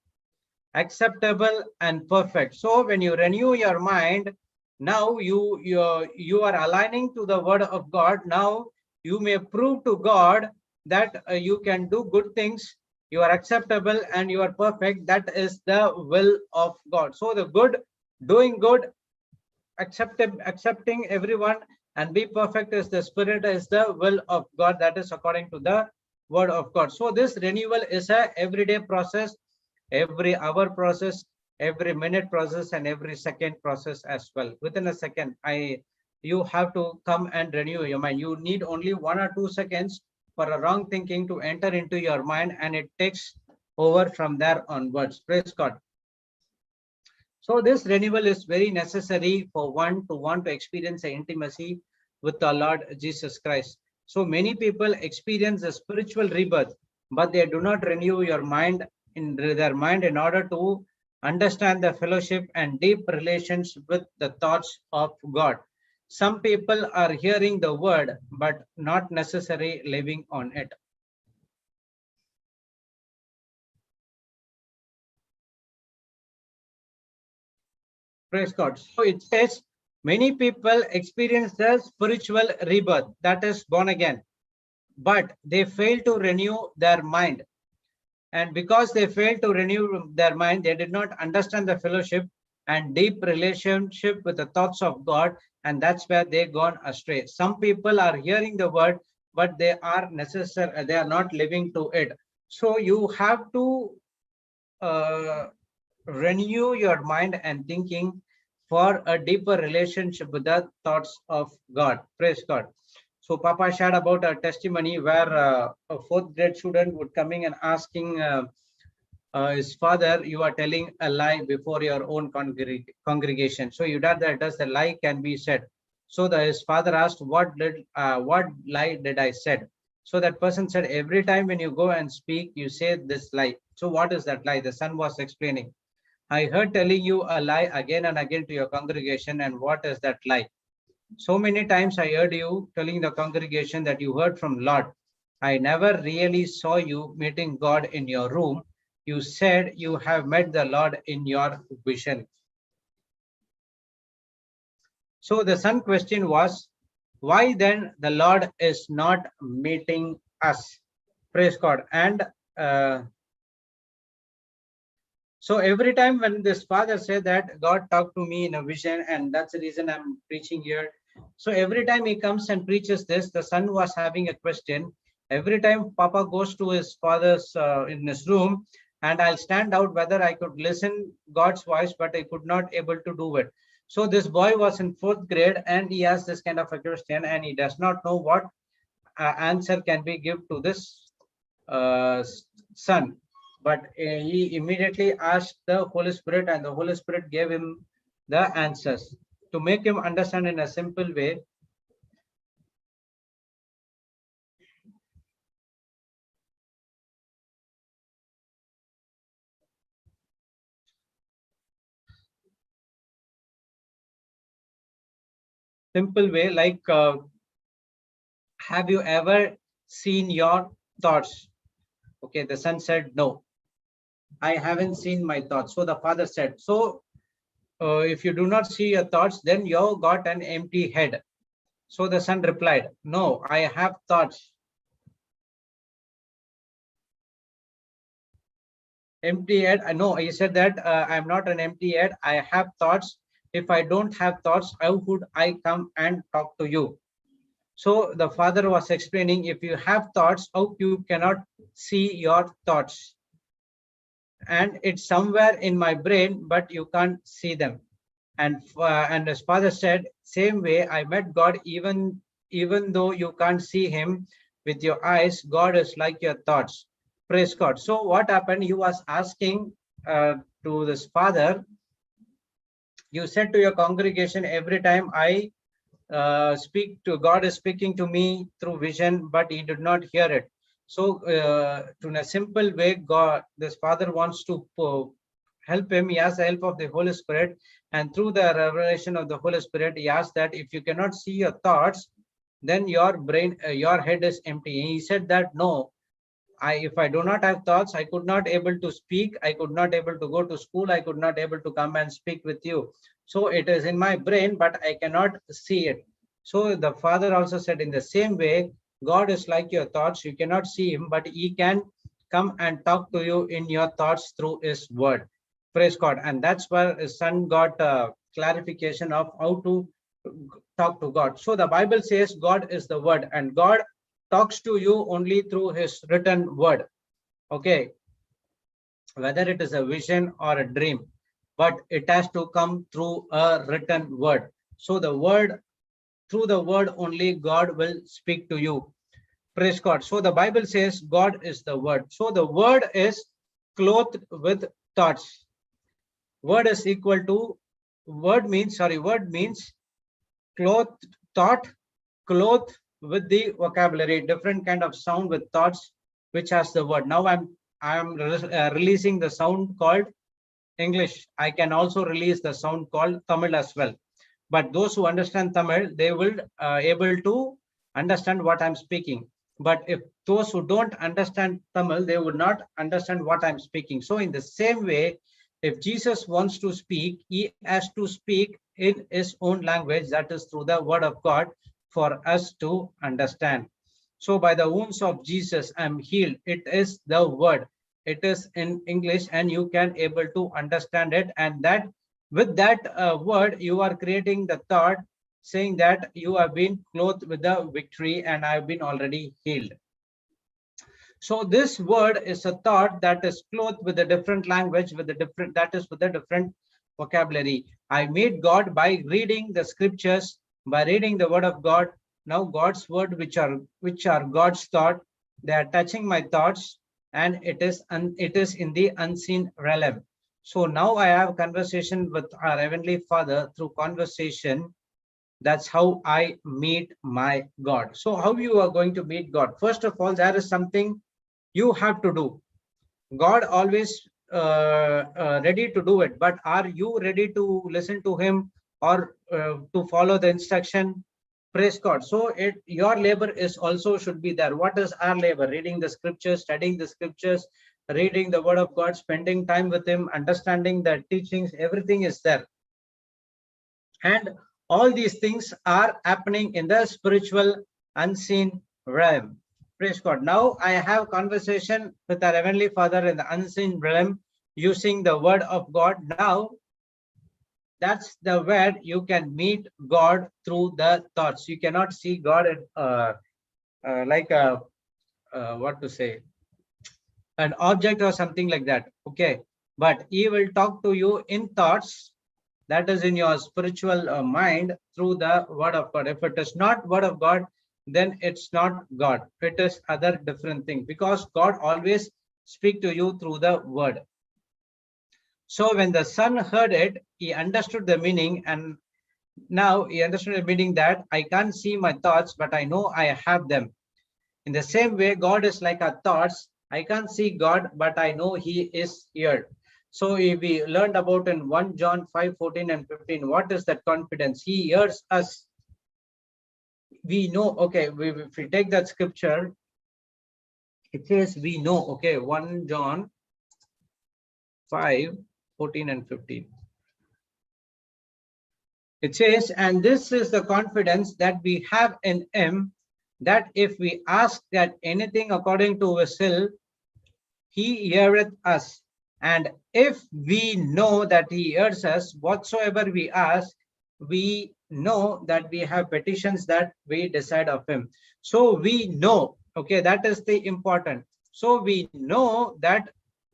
acceptable, and perfect. So when you renew your mind, now you are aligning to the word of God. Now you may prove to God that you can do good things, you are acceptable, and you are perfect. That is the will of God. So the good, doing good, accepting everyone, and be perfect is the spirit, is the will of God. That is according to the word of God. So this renewal is a everyday process, every hour process, every minute process, and every second process as well. Within a second, you have to come and renew your mind. You need only 1 or 2 seconds for a wrong thinking to enter into your mind, and it takes over from there onwards. Praise God. So this renewal is very necessary for one to want to experience the intimacy with the Lord Jesus Christ. So many people experience a spiritual rebirth, but they do not renew their mind in order to understand the fellowship and deep relations with the thoughts of God. Some people are hearing the word, but not necessarily living on it. Praise God. So it says many people experience the spiritual rebirth, that is born again, but they fail to renew their mind. And because they failed to renew their mind, they did not understand the fellowship and deep relationship with the thoughts of God, and that's where they gone astray. Some people are hearing the word, but they are not living to it. So you have to renew your mind and thinking for a deeper relationship with the thoughts of God. Praise God. So Papa shared about a testimony where a 4th grade student would coming and asking his father, you are telling a lie before your own congregation. So you does the lie can be said. So his father asked, what lie did I said? So that person said, every time when you go and speak, you say this lie. So what is that lie? The son was explaining. I heard telling you a lie again and again to your congregation, and what is that lie? So many times I heard you telling the congregation that you heard from Lord. I never really saw you meeting God in your room. You said you have met the Lord in your vision. So the son question was, why then the Lord is not meeting us? Praise God. And so every time when this father said that God talked to me in a vision, and that's the reason I'm preaching here. So every time he comes and preaches this, the son was having a question. Every time Papa goes to his father's in his room, and I'll stand out whether I could listen God's voice, but I could not able to do it. So this boy was in 4th grade, and he has this kind of a question, and he does not know what answer can be given to this son, but he immediately asked the Holy Spirit, and the Holy Spirit gave him the answers. To make him understand in a simple way, like, have you ever seen your thoughts? Okay, the son said, no, I haven't seen my thoughts. So the father said, so if you do not see your thoughts, then you got an empty head. So the son replied, no, I have thoughts. Empty head? No, he said that I'm not an empty head. I have thoughts. If I don't have thoughts, how would I come and talk to you? So the father was explaining, if you have thoughts, how you cannot see your thoughts? And it's somewhere in my brain, but you can't see them. And his father said, same way I met God, even though you can't see him with your eyes, God is like your thoughts. Praise God. So what happened? He was asking to this father, you said to your congregation, every time I speak to God is speaking to me through vision, but he did not hear it. So in a simple way, God, this father wants to help him. He has the help of the Holy Spirit, and through the revelation of the Holy Spirit, he asked that if you cannot see your thoughts, then your brain, your head is empty. He said that no, if I do not have thoughts, I could not able to speak, I could not able to go to school, I could not able to come and speak with you. So it is in my brain, but I cannot see it. So the father also said, in the same way, God is like your thoughts. You cannot see him, but he can come and talk to you in your thoughts through his word. Praise God. And that's where his son got clarification of how to talk to God. So the Bible says God is the word, and God talks to you only through his written word. Okay, whether it is a vision or a dream, but it has to come through a written word. So the word, through the word only, God will speak to you. Praise God. So the Bible says God is the word. So the word is clothed with thoughts. Word is equal to, word means clothed, thought, cloth with the vocabulary, different kind of sound with thoughts, which has the word. Now I'm releasing the sound called English. I can also release the sound called Tamil as well. But those who understand Tamil, they will able to understand what I'm speaking. But if those who don't understand Tamil, they would not understand what I'm speaking. So in the same way, if Jesus wants to speak, he has to speak in his own language, that is through the word of God, for us to understand. So by the wounds of Jesus, I'm healed. It is the word. It is in English, and you can able to understand it. And that with that word, you are creating the thought saying that you have been clothed with the victory and I've been already healed. So this word is a thought that is clothed with a different language, with a different, that is with a different vocabulary. I meet God by reading the scriptures, by reading the word of God. Now God's word, which are God's thought, they are touching my thoughts, and it is in the unseen realm. So now I have conversation with our Heavenly Father through conversation. That's how I meet my God. So how you are going to meet God? First of all, there is something you have to do. God always ready to do it, but are you ready to listen to him or to follow the instruction? Praise God. So your labor is also should be there. What is our labor? Reading the scriptures, studying the scriptures, reading the word of God, spending time with him, understanding the teachings, everything is there. And all these things are happening in the spiritual unseen realm. Praise God. Now I have conversation with our Heavenly Father in the unseen realm using the word of God. Now that's the where you can meet God through the thoughts. You cannot see God like a what to say, an object or something like that. Okay, but he will talk to you in thoughts, that is in your spiritual mind, through the word of God. If it is not word of God, then it's not God. It is other different thing, because God always speak to you through the word. So when the Son heard it, he understood the meaning, and now he understood the meaning that I can't see my thoughts, but I know I have them. In the same way, God is like our thoughts. I can't see God, but I know He is here. So if we learned about in 1 John 5:14 and 15, what is that confidence? He hears us. We know, okay, if we take that scripture, it says we know, okay, 1 John 5:14 and 15. It says, and this is the confidence that we have in Him, that if we ask that anything according to His will, He heareth us. And if we know that He hears us, whatsoever we ask, we know that we have petitions that we decide of Him. So we know, okay, that is the important. So we know that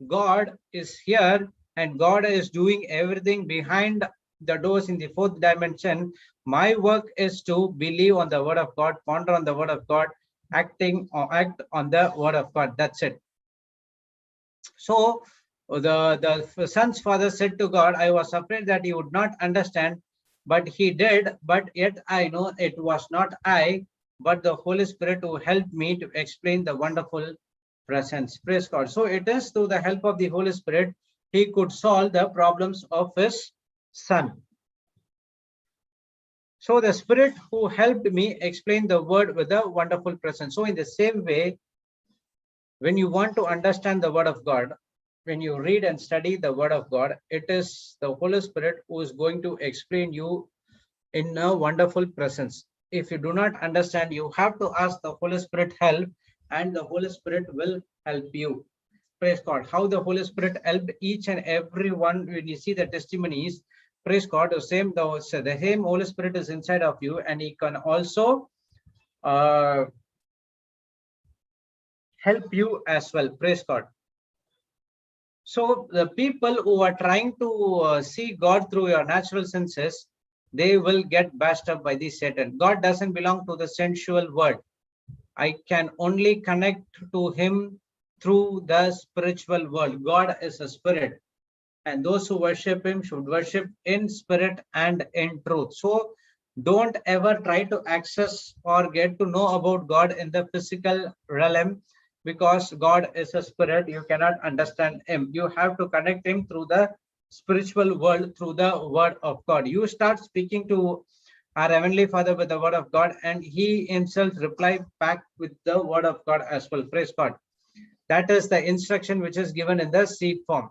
God is here and God is doing everything behind the doors in the fourth dimension. My work is to believe on the word of God, ponder on the word of God, act on the word of God. That's it. So the son's father said to God, I was afraid that he would not understand, but he did. But yet I know it was not I, but the Holy Spirit who helped me to explain the wonderful presence. Praise God. So it is through the help of the Holy Spirit he could solve the problems of his son. So the Spirit who helped me explain the word with a wonderful presence. So in the same way, when you want to understand the word of God, when you read and study the word of God, it is the Holy Spirit who is going to explain you in a wonderful presence. If you do not understand, you have to ask the Holy Spirit help, and the Holy Spirit will help you. Praise God. How the Holy Spirit helped each and every one. When you see the testimonies, praise God, the same Holy Spirit is inside of you, and He can also help you as well. Praise God. So the people who are trying to see God through your natural senses, they will get bashed up by the Satan. God doesn't belong to the sensual world. I can only connect to Him through the spiritual world. God is a spirit, and those who worship Him should worship in spirit and in truth. So don't ever try to access or get to know about God in the physical realm, because God is a spirit. You cannot understand Him. You have to connect Him through the spiritual world, through the word of God. You start speaking to our Heavenly Father with the word of God, and He Himself reply back with the word of God as well. Praise God. That is the instruction which is given in the seed form.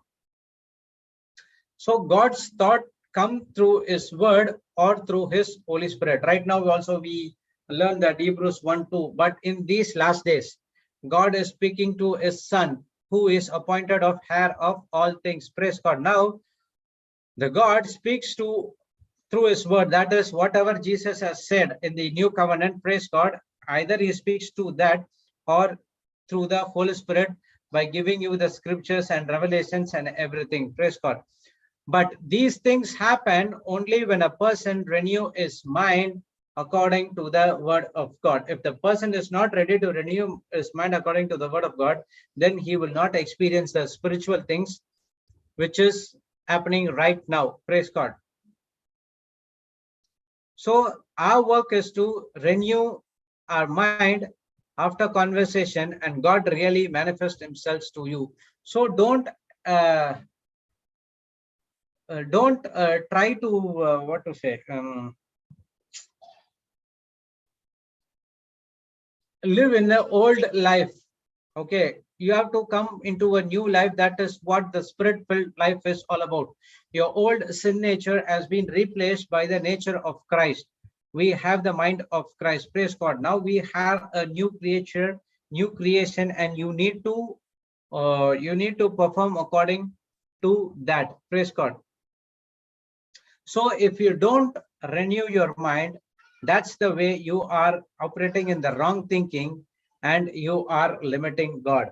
So God's thought come through His word or through His Holy Spirit. Right now also we learn that Hebrews 1:2. But in these last days, God is speaking to His Son, who is appointed of heir of all things. Praise God. Now the God speaks through His word. That is whatever Jesus has said in the new covenant. Praise God. Either He speaks to that or through the Holy Spirit by giving you the scriptures and revelations and everything. Praise God. But these things happen only when a person renew his mind according to the word of God. If the person is not ready to renew his mind according to the word of God, then he will not experience the spiritual things which is happening right now. Praise God. So our work is to renew our mind after conversation, and God really manifests Himself to you. So don't try to live in the old life. Okay, you have to come into a new life. That is what the spirit-filled life is all about. Your old sin nature has been replaced by the nature of Christ. We have the mind of Christ. Praise God. Now we have a new creature, new creation, and you need to perform according to that. Praise God. So if you don't renew your mind, that's the way you are operating in the wrong thinking, and you are limiting God.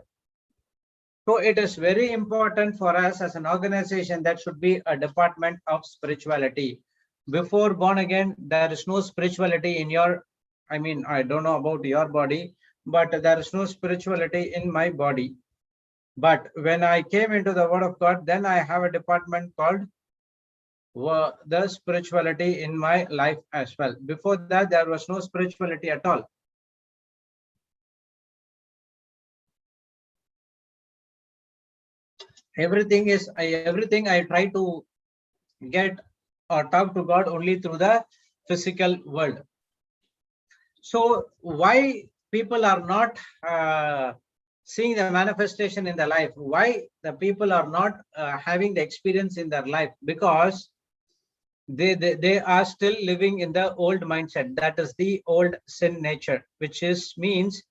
So it is very important for us as an organization that should be a department of spirituality. Before born again, there is no spirituality in your, I don't know about your body, but there is no spirituality in my body. But when I came into the Word of God, then I have a department called the spirituality in my life as well. Before that, there was no spirituality at all. Everything I try to get or talk to God only through the physical world. So why people are not seeing the manifestation in their life? Why the people are not having the experience in their life? Because they are still living in the old mindset. That is the old sin nature, which is means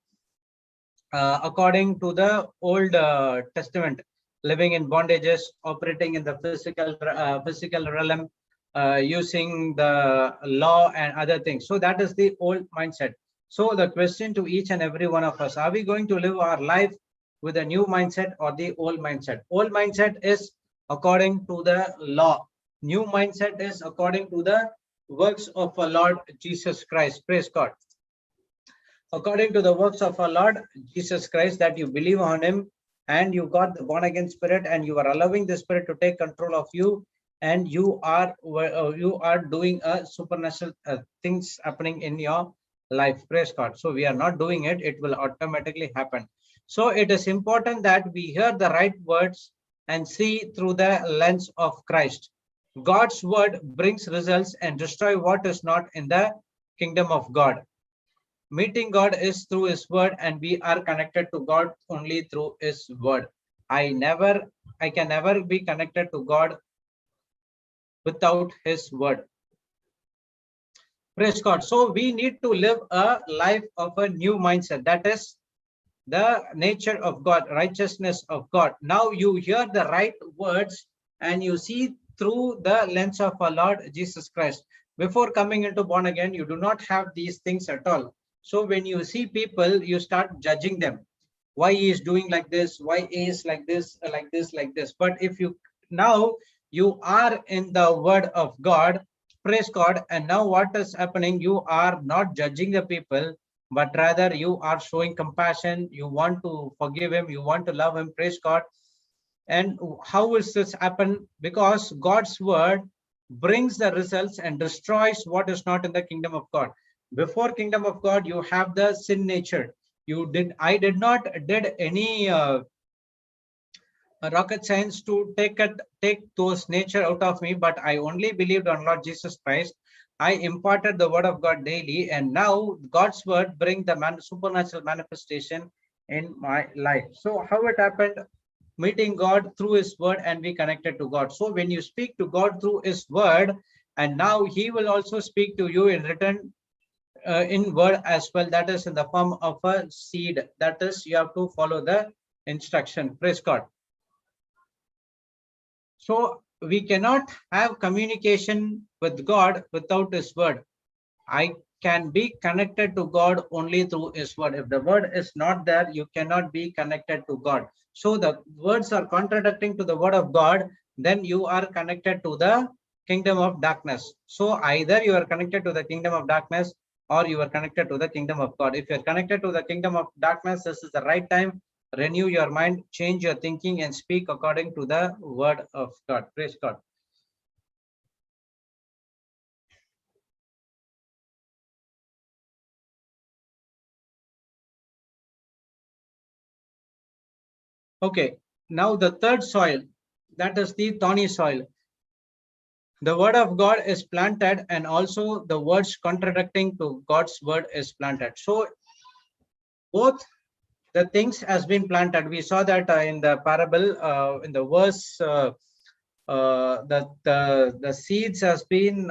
according to the old testament, living in bondages, operating in the physical realm, using the law and other things. So that is the old mindset. So the question to each and every one of us, are we going to live our life with a new mindset or the old mindset? Old mindset is according to the law. New mindset is according to the works of our Lord Jesus Christ. Praise God. According to the works of our Lord Jesus Christ, that you believe on him and you got the born again spirit and you are allowing the spirit to take control of you, and you are doing a supernatural things happening in your life. Praise God. So we are not doing it, it will automatically happen. So it is important that we hear the right words and see through the lens of Christ. God's word brings results and destroy what is not in the kingdom of God. Meeting God is through his word, and we are connected to God only through his word. I can never be connected to God without his word. Praise God. So we need to live a life of a new mindset. That is the nature of God, righteousness of God. Now you hear the right words and you see through the lens of our Lord Jesus Christ. Before coming into born again, you do not have these things at all. So when you see people, you start judging them. Why he is doing like this? Why he is like this, like this, like this? But if you now you are in the word of God, praise God, and now what is happening? You are not judging the people, but rather you are showing compassion. You want to forgive him. You want to love him. Praise God. And how will this happen? Because God's word brings the results and destroys what is not in the kingdom of God. Before kingdom of God, you have the sin nature. I did not did any rocket science to take those nature out of me, but I only believed on Lord Jesus Christ. I imparted the word of God daily, and now God's word bring the supernatural manifestation in my life. So how it happened? Meeting God through his word and be connected to God. So when you speak to God through his word, and now he will also speak to you in return in word as well. That is in the form of a seed. That is, you have to follow the instruction. Praise God. So we cannot have communication with God without his word. I can be connected to God only through his word. If the word is not there, you cannot be connected to God. So the words are contradicting to the word of God, then you are connected to the kingdom of darkness. So either you are connected to the kingdom of darkness or you are connected to the kingdom of God. If you are connected to the kingdom of darkness, this is the right time. Renew your mind, change your thinking, and speak according to the word of God. Praise God. Okay, now the third soil, that is the thorny soil. The word of God is planted, and also the words contradicting to God's word is planted. So both the things has been planted. We saw that in the parable, in the verse, the seeds has been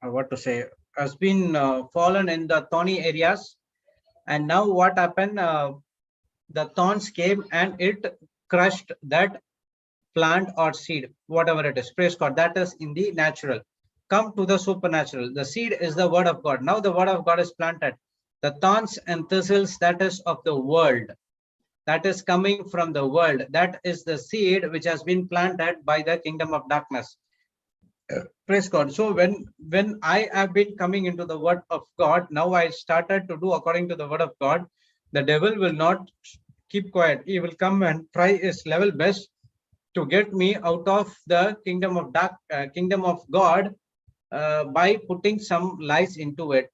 what to say, has been fallen in the thorny areas, and now what happened? The thorns came and it crushed that plant or seed, whatever it is. Praise God. That is in the natural. Come to the supernatural. The seed is the word of God. Now the word of God is planted. The thorns and thistles, that is of the world, that is coming from the world. That is the seed which has been planted by the kingdom of darkness. Praise God. So when I have been coming into the word of God, now I started to do according to the word of God. The devil will not keep quiet. He will come and try his level best to get me out of the kingdom of kingdom of God, by putting some lies into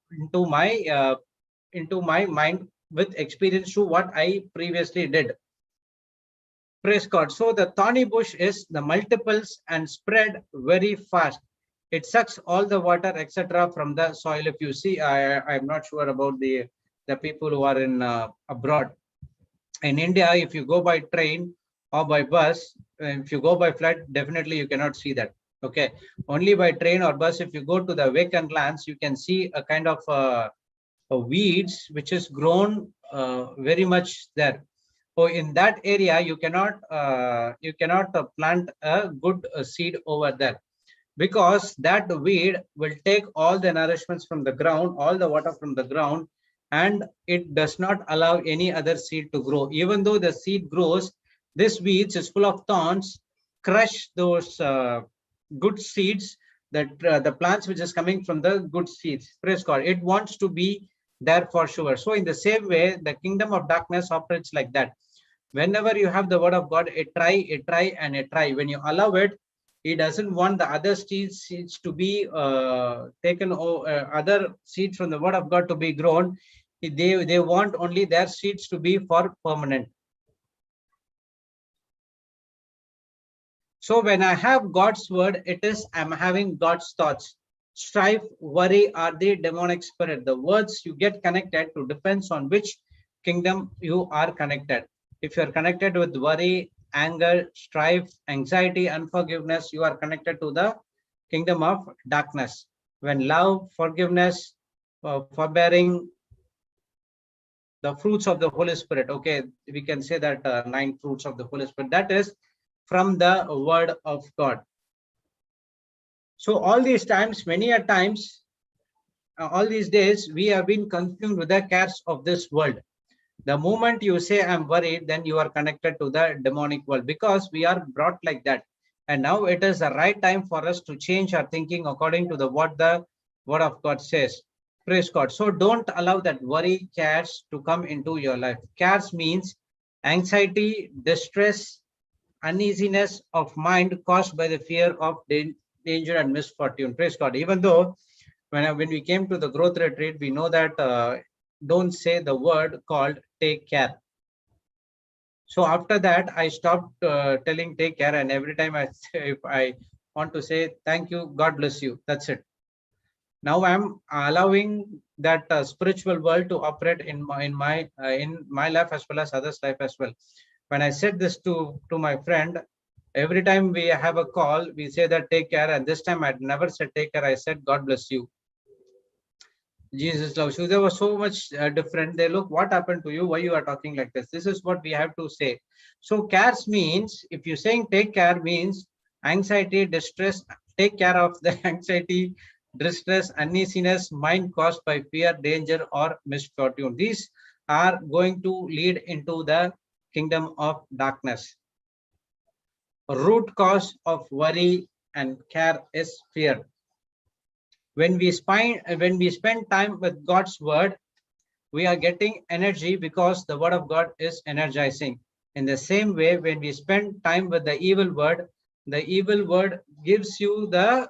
my mind with experience to what I previously did. Praise God. So the thorny bush is the multiples and spread very fast. It sucks all the water, etc., from the soil. If you see, I'm not sure about the people who are in abroad. In India, if you go by train or by bus, if you go by flight, definitely you cannot see that. Okay, only by train or bus. If you go to the vacant lands, you can see a kind of weeds which is grown very much there. So in that area, you cannot plant a good seed over there, because that weed will take all the nourishments from the ground, all the water from the ground, and it does not allow any other seed to grow. Even though the seed grows, this weeds is full of thorns, crush those good seeds, that the plants which is coming from the good seeds. Praise God. It wants to be there for sure. So in the same way, the kingdom of darkness operates like that. Whenever you have the word of God, a try and a try. When you allow it, he doesn't want the other seeds to be taken, or other seeds from the word of God to be grown. They want only their seeds to be for permanent. So when I have God's word, it is I'm having God's thoughts. Strife, worry are the demonic spirit. The words you get connected to depends on which kingdom you are connected. If you're connected with worry, anger, strife, anxiety, unforgiveness, you are connected to the kingdom of darkness. When love, forgiveness, forbearing, the fruits of the Holy Spirit, okay, we can say that 9 fruits of the Holy Spirit, that is from the word of God. So all these times, many a times, all these days, we have been consumed with the cares of this world. The moment you say I'm worried, then you are connected to the demonic world, because we are brought like that. And now it is the right time for us to change our thinking according to what the word of God says. Praise God. So don't allow that worry, cares to come into your life. Cares means anxiety, distress, uneasiness of mind caused by the fear of danger and misfortune. Praise God. Even though when we came to the growth retreat, we know that don't say the word called take care. So after that, I stopped telling take care, and every time if I want to say thank you, God bless you, that's it. Now I'm allowing that spiritual world to operate in my life as well as others' life as well. When I said this to my friend, every time we have a call, we say that take care, and this time I'd never said take care. I said God bless you. Jesus loves you. There was so much different. They look, what happened to you? Why you are talking like this? This is what we have to say. So cares means, if you're saying take care, means anxiety, distress, take care of the anxiety, distress, uneasiness, mind caused by fear, danger, or misfortune. These are going to lead into the kingdom of darkness. Root cause of worry and care is fear. When we spend time with God's word, we are getting energy, because the word of God is energizing. In the same way, when we spend time with the evil word gives you the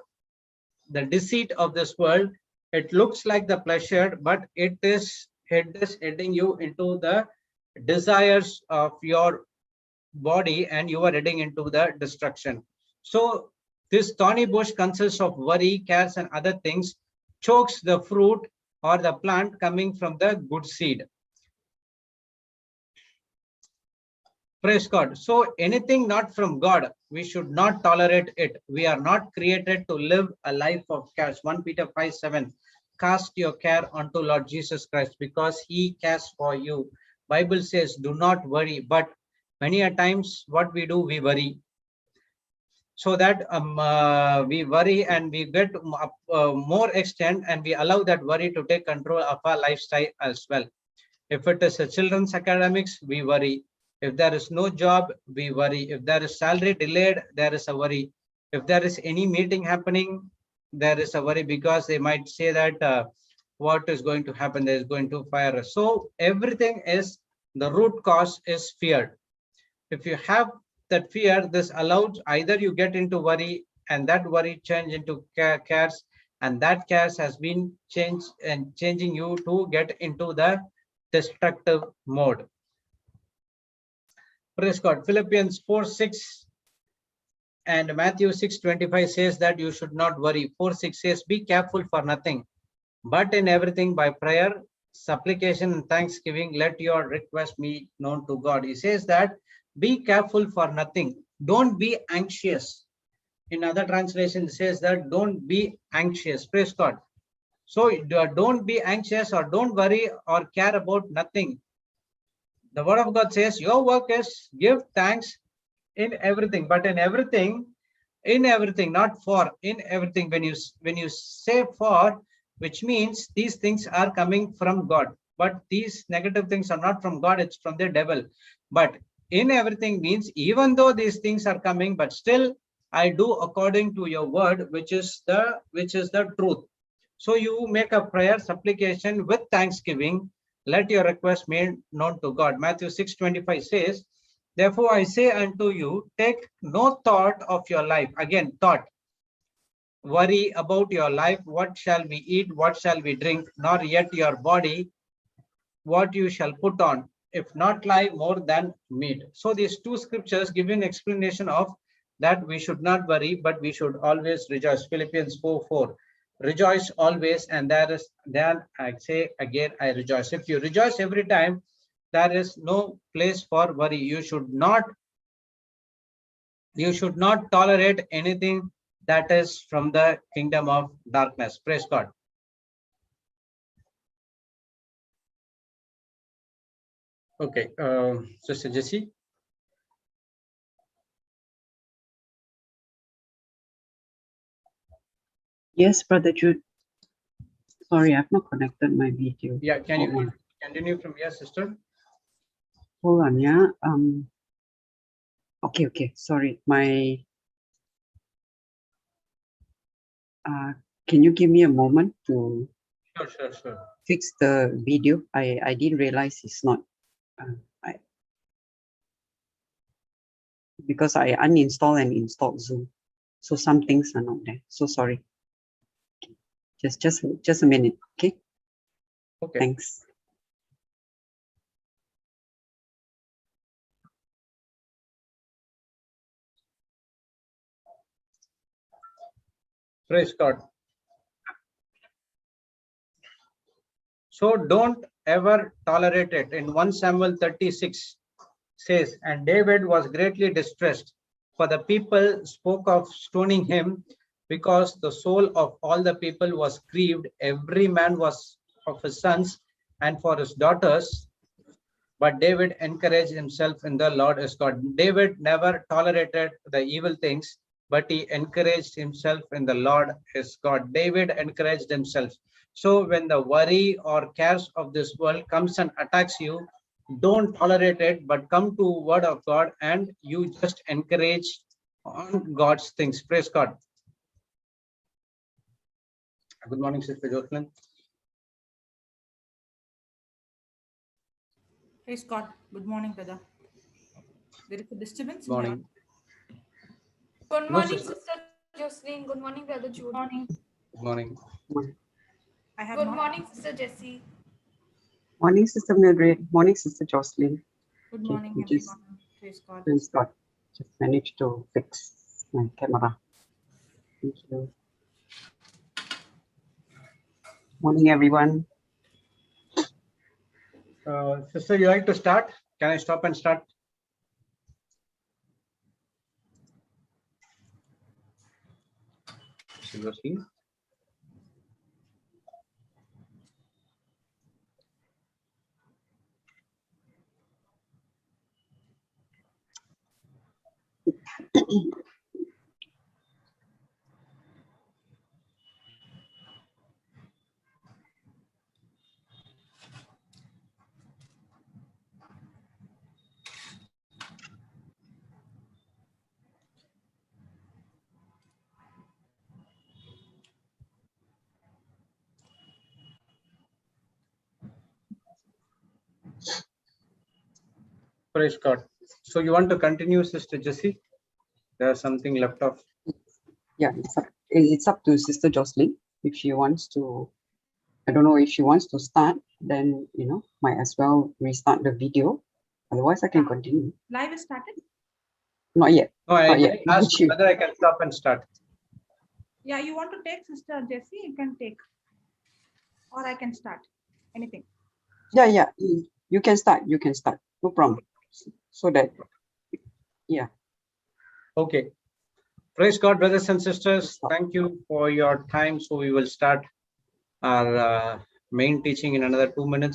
deceit of this world. It looks like the pleasure, but it is heading you into the desires of your body, and you are heading into the destruction. So this thorny bush consists of worry, cares, and other things, chokes the fruit or the plant coming from the good seed. Praise God. So anything not from God, we should not tolerate it. We are not created to live a life of cares. 1 Peter 5:7. Cast your care onto Lord Jesus Christ, because he cares for you. Bible says, do not worry. But many a times what we do, we worry. So that we worry and we get more extent, and we allow that worry to take control of our lifestyle as well. If it is a children's academics, we worry. If there is no job, we worry. If there is salary delayed, there is a worry. If there is any meeting happening, there is a worry, because they might say that what is going to happen, there is going to fire us. So everything is the root cause is fear. If you have that fear, this allows either you get into worry and that worry change into cares, and that cares has been changed and changing you to get into the destructive mode. Praise God. Philippians 4:6 and Matthew 6:25 says that you should not worry. 4:6 says, be careful for nothing, but in everything by prayer, supplication, and thanksgiving, let your request be known to God. He says that be careful for nothing. Don't be anxious. In other translation, it says that don't be anxious. Praise God. So don't be anxious or don't worry or care about nothing. The word of God says your work is give thanks in everything, but in everything, not for, in everything. When you say for, which means these things are coming from God, but these negative things are not from God, it's from the devil. But in everything means even though these things are coming, but still I do according to your word, which is the truth. So you make a prayer supplication with thanksgiving, let your request made known to God. Matthew 6:25 says, therefore I say unto you, take no thought of your life. Again, thought. Worry about your life, what shall we eat, what shall we drink, nor yet your body, what you shall put on, if not lie more than meat. So these two scriptures give an explanation of that we should not worry, but we should always rejoice. Philippians 4:4. Rejoice always, and then I say again, I rejoice. If you rejoice every time, there is no place for worry. You should not tolerate anything that is from the kingdom of darkness. Praise God. Okay, Sister Jessie. Yes, Brother Jude. Sorry, I've not connected my video. Yeah, can you continue from here, sister? Hold on, yeah. Okay. Sorry, my. Can you give me a moment to Sure. fix the video? I didn't realize it's not. Because I uninstall and installed Zoom, so some things are not there. So sorry. Just a minute, okay? Okay. Thanks. Praise God. So don't ever tolerate it. In 1 Samuel 36 says, and David was greatly distressed, for the people spoke of stoning him, because the soul of all the people was grieved. Every man was of his sons and for his daughters. But David encouraged himself in the Lord his God. David never tolerated the evil things, but he encouraged himself in the Lord his God. David encouraged himself. So when the worry or cares of this world comes and attacks you, don't tolerate it, but come to word of God and you just encourage on God's things. Praise God. Good morning, Sister Jocelyn. Praise God. Good morning, brother. There is a disturbance. Good morning. Good No, morning, sister. Sister Jocelyn. Good morning, Brother Jude. Good morning. Good morning. I have Good not. morning, Sister Jessie. Morning, Sister Mildred. Morning, Sister Jocelyn. Good Okay, morning, just everyone. Praise God. praise God. Just managed to fix my camera. Thank you. Morning, everyone. Sister, you like to start? Can I stop and start? Jocelyn. Praise God. So you want to continue, Sister Jessie? There's something left off. Yeah, it's up to Sister Jocelyn if she wants to. I don't know if she wants to start, then might as well restart the video. Otherwise, I can continue. Live is started. Not yet. No, I Not yet. asked whether I can stop and start. Yeah, you want to take Sister Jessie? You can take, or I can start. Anything. Yeah. You can start. You can start. No problem. So that, yeah. Okay. Praise God, brothers and sisters. Thank you for your time. So we will start our main teaching in another 2 minutes.